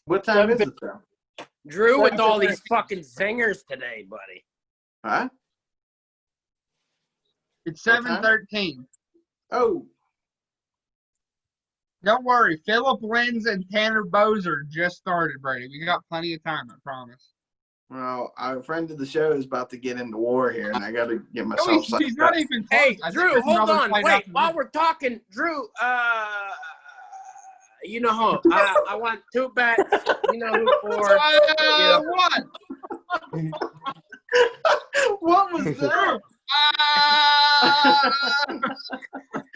S3: What time is it, though?
S2: Drew with all these fucking zingers today, buddy.
S3: Huh?
S1: It's 7:13.
S3: Oh.
S1: Don't worry, Philip Linz and Tanner Bozer just started, Brady. We got plenty of time, I promise.
S3: Well, our friend of the show is about to get into war here, and I got to get myself.
S1: He's not even close.
S2: Hey,
S1: I think
S2: Drew,
S1: there's
S2: hold
S1: another
S2: on.
S1: fight
S2: Wait,
S1: after
S2: while
S1: this.
S2: we're talking, Drew, you know who? I want 2 bets. You know who for?
S1: What?
S3: What was that?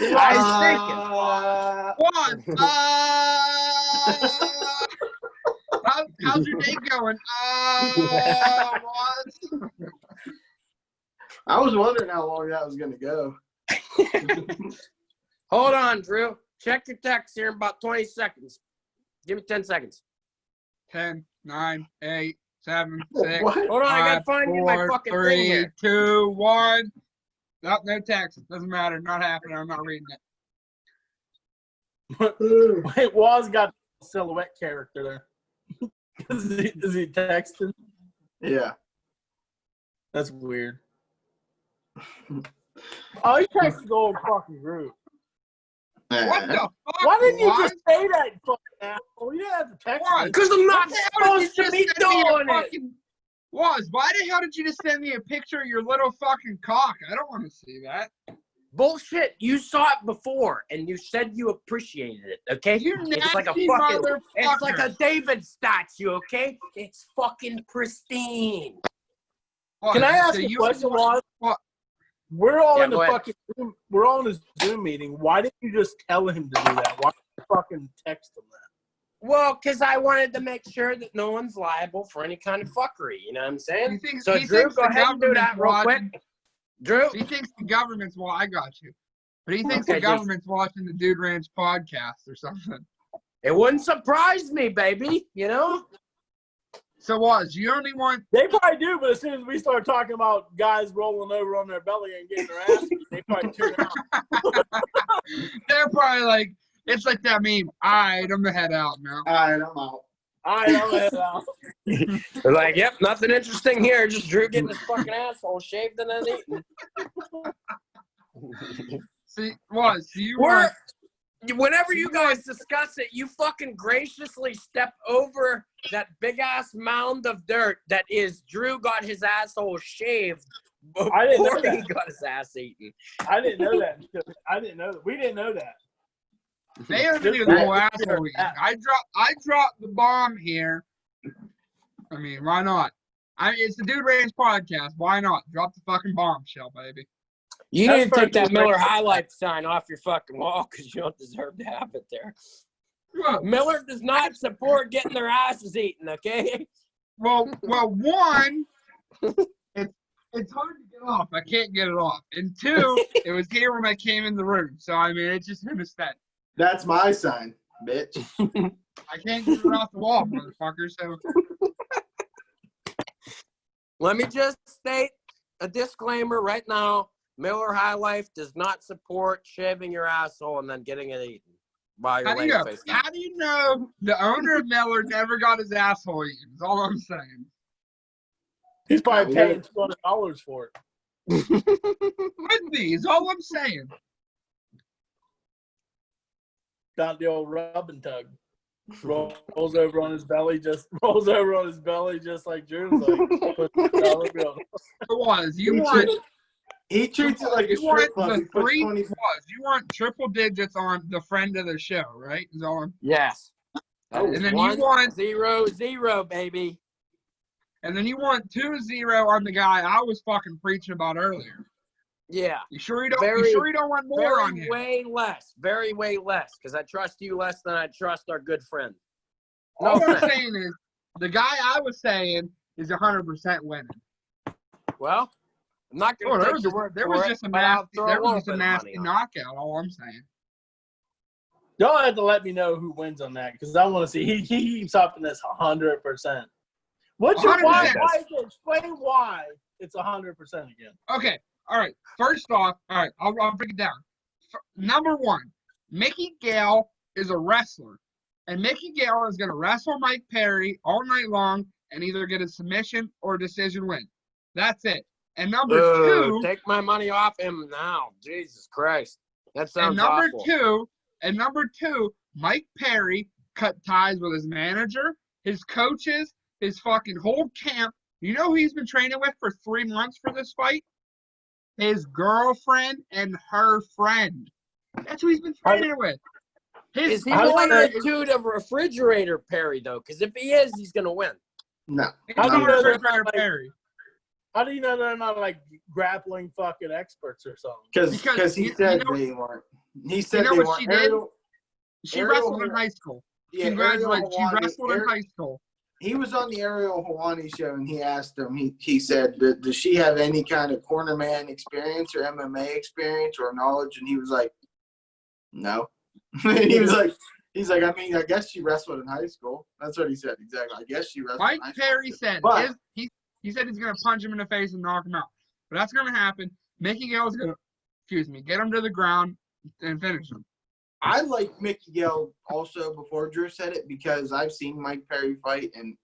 S2: I was thinking.
S1: What? How's your day going? What?
S3: I was wondering how long that was going to go.
S2: Hold on, Drew. Check your text here in about 20 seconds. Give me 10 seconds.
S1: 10, 9, 8, 7, 6.
S3: What?
S2: Hold on, I gotta find you my
S1: 4,
S2: fucking thing
S1: 3,
S2: here.
S1: 2, 1. Nope, no text. Doesn't matter. Not happening. I'm not reading it.
S4: Wait, Waz got a silhouette character there. Is he texting?
S3: Yeah.
S4: That's weird. Oh, he texted the old fucking group.
S1: What the fuck?
S4: Why didn't you
S1: Waz?
S4: just say that, you fucking asshole? You didn't have to text
S1: Why?
S4: me.
S2: Because I'm not
S1: What the hell did
S2: supposed
S1: you
S2: to
S1: just
S2: be
S1: send me a
S2: doing it.
S1: fucking- Waz, why the hell did you just send me a picture of your little fucking cock? I don't want to see that.
S2: Bullshit. You saw it before, and you said you appreciated it, okay?
S1: You
S2: It's like a
S1: nasty
S2: fucking,
S1: motherfucker.
S2: it's like a David statue, okay? It's fucking pristine.
S1: What?
S4: Can I ask
S1: So
S4: you a
S1: you-
S4: question, Waz?
S1: What?
S4: We're all
S2: Yeah,
S4: in the
S2: go ahead.
S4: fucking Zoom. We're all in a Zoom meeting. Why didn't you just tell him to do that? Why did you fucking text him that?
S2: Well, because I wanted to make sure that no one's liable for any kind of fuckery. You know what I'm saying?
S1: He thinks-
S2: So,
S1: he
S2: Drew,
S1: thinks
S2: go
S1: the
S2: ahead and do that
S1: government's
S2: real
S1: watching.
S2: quick. Drew,
S1: He thinks the government's I got you. But he thinks
S2: Okay,
S1: the government's watching the Dude Ranch podcast or something.
S2: it wouldn't surprise me, baby. You know?
S1: So Waz, you only want
S4: They probably do, but as soon as we start talking about guys rolling over on their belly and getting their ass, they probably tune out.
S1: they're probably like it's like that meme. Alright, I'm gonna head out now.
S3: All right, I'm out.
S4: All right, I'll head out.
S2: They're like, yep, nothing interesting here. Just Drew getting his fucking asshole shaved and then eaten.
S1: See, Waz, you
S2: We're,
S1: want
S2: whenever you guys discuss it, you fucking graciously step over that big ass mound of dirt that is Drew got his asshole shaved before
S4: I didn't know
S2: he
S4: that.
S2: got his ass eaten.
S4: I didn't know that. I didn't know that. We didn't know that.
S1: they don't even do the whole asshole eating. I dropped the bomb here. I mean, why not? It's the Dude Ranch podcast. Why not? Drop the fucking bombshell, baby.
S2: You
S4: That's
S2: need to take that
S4: perfect.
S2: Miller High Life sign off your fucking wall because you don't deserve to have it there.
S1: Well,
S2: Miller does not support getting their asses eaten, okay?
S1: one, it's hard to get off. I can't get it off. And 2, it was here when I came in the room. So I mean, it's just a mistake.
S3: That's my sign, bitch.
S1: I can't get it off the wall, motherfucker. So
S2: Let me just state a disclaimer right now. Miller High Life does not support shaving your asshole and then getting it eaten by your lady face.
S1: How do you know the owner of Miller never got his asshole eaten? That's all I'm saying.
S4: He's probably paying $200 for it.
S1: Could be. Is all I'm saying.
S4: Down the old rub and tug. Rolls over on his belly, just like Drew's like. Put $1 bill.
S1: It was.
S3: He treats it like a
S1: You want
S3: strip club.
S1: the
S3: He puts
S1: 3
S3: 20
S1: was. You want triple digits on the friend of the show, right? Is all I'm.
S2: Yes.
S1: And then you
S2: 1,
S1: want
S2: 0, 0, baby.
S1: And then you want 2-0 on the guy I was fucking preaching about earlier.
S2: Yeah.
S1: You sure you don't want more on him?
S2: Way less, because I trust you less than I trust our good friend. No
S1: All I'm
S2: offense.
S1: saying is the guy I was saying is 100% winning.
S2: Well, I'm not going to take your word
S1: there
S2: for
S1: was
S2: it,
S1: just a
S2: but I'll
S1: nasty,
S2: throw
S1: there
S2: a
S1: was
S2: little
S1: just a
S2: bit of
S1: nasty
S2: money on it.
S1: knockout. All I'm saying.
S4: Y'all have to let me know who wins on that because I want to see. He keeps up in this 100%. What's your why?
S1: 100%.
S4: Why? Explain why it's 100% again.
S1: Okay. All right. First off, all right, I'll break it down. Number one, Mickey Gale is a wrestler, and Mickey Gale is going to wrestle Mike Perry all night long and either get a submission or a decision win. That's it. And number two,
S2: take my money off him now. Jesus Christ. That sounds
S1: awful. And number two, Mike Perry cut ties with his manager, his coaches, his fucking whole camp. You know who he's been training with for 3 months for this fight? His girlfriend and her friend. That's who he's been training with.
S2: Is he related to the refrigerator Perry, though? Because if he is, he's going to win.
S3: No.
S1: How do you know refrigerator Perry?
S4: How do you know they're not like grappling fucking experts or something?
S3: Because he said they weren't. He said
S1: you know
S3: they
S1: what
S3: weren't.
S1: she did? She wrestled in high school.
S3: Yeah,
S1: Congratulations. She wrestled in high school.
S3: He was on the Ariel Helwani show, and he asked him, he said, does she have any kind of corner man experience or MMA experience or knowledge? And he was like, no. He's like, I mean, I guess she wrestled in high school. That's what he said, exactly. I guess she wrestled in high school.
S1: Mike Perry said, he said he's going to punch him in the face and knock him out. But that's going to happen. Mickey Gale is going to, get him to the ground and finish him.
S3: I like Mickey Gale also before Drew said it because I've seen Mike Perry fight, and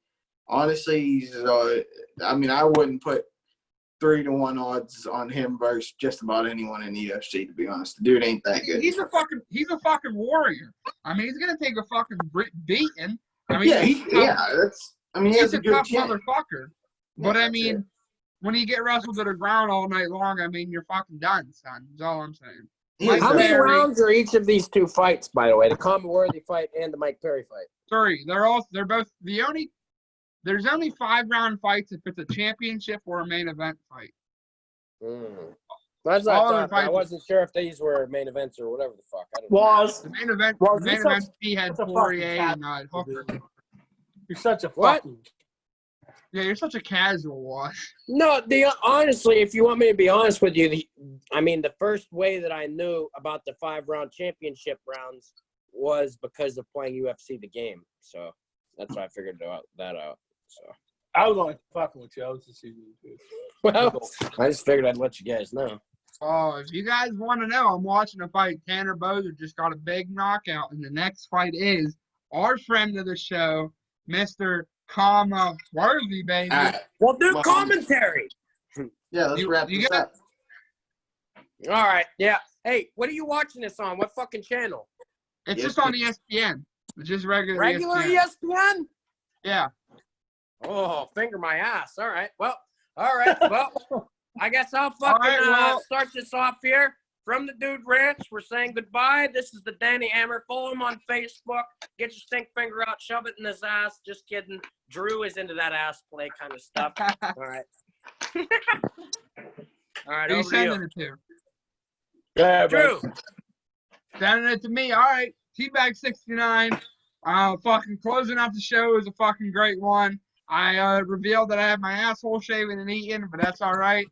S3: honestly, he's, I mean, I wouldn't put 3-1 odds on him versus just about anyone in the UFC, to be honest. The dude ain't that good.
S1: He's a fucking warrior. I mean, he's gonna take a fucking beating. I mean,
S3: he's a
S1: tough motherfucker. But I mean, when you get wrestled to the ground all night long, I mean, you're fucking done, son. That's all I'm saying.
S2: How many rounds are each of these two fights, by the way? The Conor Worthy fight and the Mike Perry fight.
S1: 3. They're both there's only 5-round fights if it's a championship or a main event fight.
S2: That's what I thought. I wasn't sure if these were main events or whatever the fuck. I don't know.
S1: The main event he had Poirier and Hooker.
S4: You're such a fucking.
S1: Yeah, you're such a casual wash.
S2: No, honestly, if you want me to be honest with you, the first way that I knew about the 5-round championship rounds was because of playing UFC the game. So that's why I figured that out. So
S4: I was only fucking with you. I was just using you.
S2: Well, I just figured I'd let you guys know.
S1: Oh, if you guys want to know, I'm watching a fight. Tanner Bozer just got a big knockout, and the next fight is our friend of the show, Mr. Kama Worthy, baby.
S2: Well, do commentary.
S3: Yeah, let's wrap this up.
S2: All right. Yeah. Hey, what are you watching this on? What fucking channel?
S1: It's just on ESPN. It's just regular
S2: ESPN?
S1: Yeah.
S2: Oh, finger my ass. All right. Well, I guess I'll fucking start this off here. From the Dude Ranch, we're saying goodbye. This is the Danny Hammer. Follow him on Facebook. Get your stink finger out. Shove it in his ass. Just kidding. Drew is into that ass play kind of stuff. All right. All right,
S1: Who
S2: over
S1: you sending it to?
S4: Yeah,
S2: Drew.
S1: Sending it to me. All right. T-Bag69. Fucking closing out the show is a fucking great one. I revealed that I have my asshole shaven and eaten, but that's all right.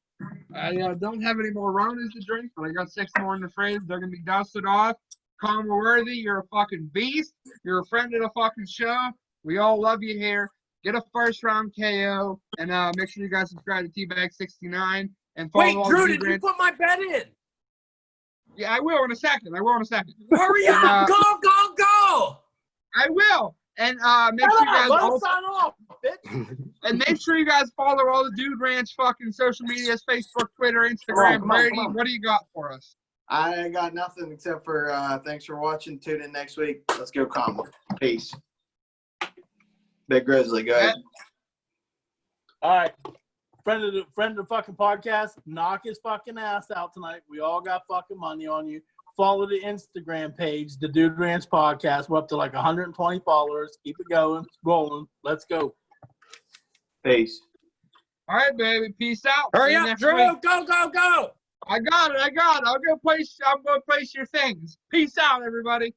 S1: I don't have any more Ronas to drink, but I got 6 more in the fridge. They're going to be dusted off. Conor Worthy, you're a fucking beast. You're a friend of the fucking show. We all love you here. Get a first-round KO, and make sure you guys subscribe to T-Bag69. and follow
S2: Wait,
S1: all
S2: Drew,
S1: the
S2: did
S1: Dude
S2: you
S1: Ranch.
S2: put my bet in?
S1: Yeah, I will in a second.
S2: Hurry up!
S1: And,
S2: Go!
S1: I will. And make
S4: Shut
S1: sure you
S4: up,
S1: guys
S4: let us
S1: also,
S4: sign off, bitch.
S1: and make sure you guys follow all the Dude Ranch fucking social medias, Facebook, Twitter, Instagram.
S3: Come on,
S1: Brady,
S3: come on.
S1: what do you got for us?
S3: I got nothing except for thanks for watching. Tune in next week. Let's go, Comma. Peace. Big Grizzly, go ahead.
S4: All right. Friend of the fucking podcast, knock his fucking ass out tonight. We all got fucking money on you. Follow the Instagram page, the Dude Ranch Podcast. We're up to like 120 followers. Keep it going, rolling. Let's go.
S3: Peace.
S1: All right, baby. Peace out.
S2: Hurry
S1: See you
S2: up,
S1: next
S2: Drew!
S1: week.
S2: Go!
S1: I got it. I'm gonna place your things. Peace out, everybody.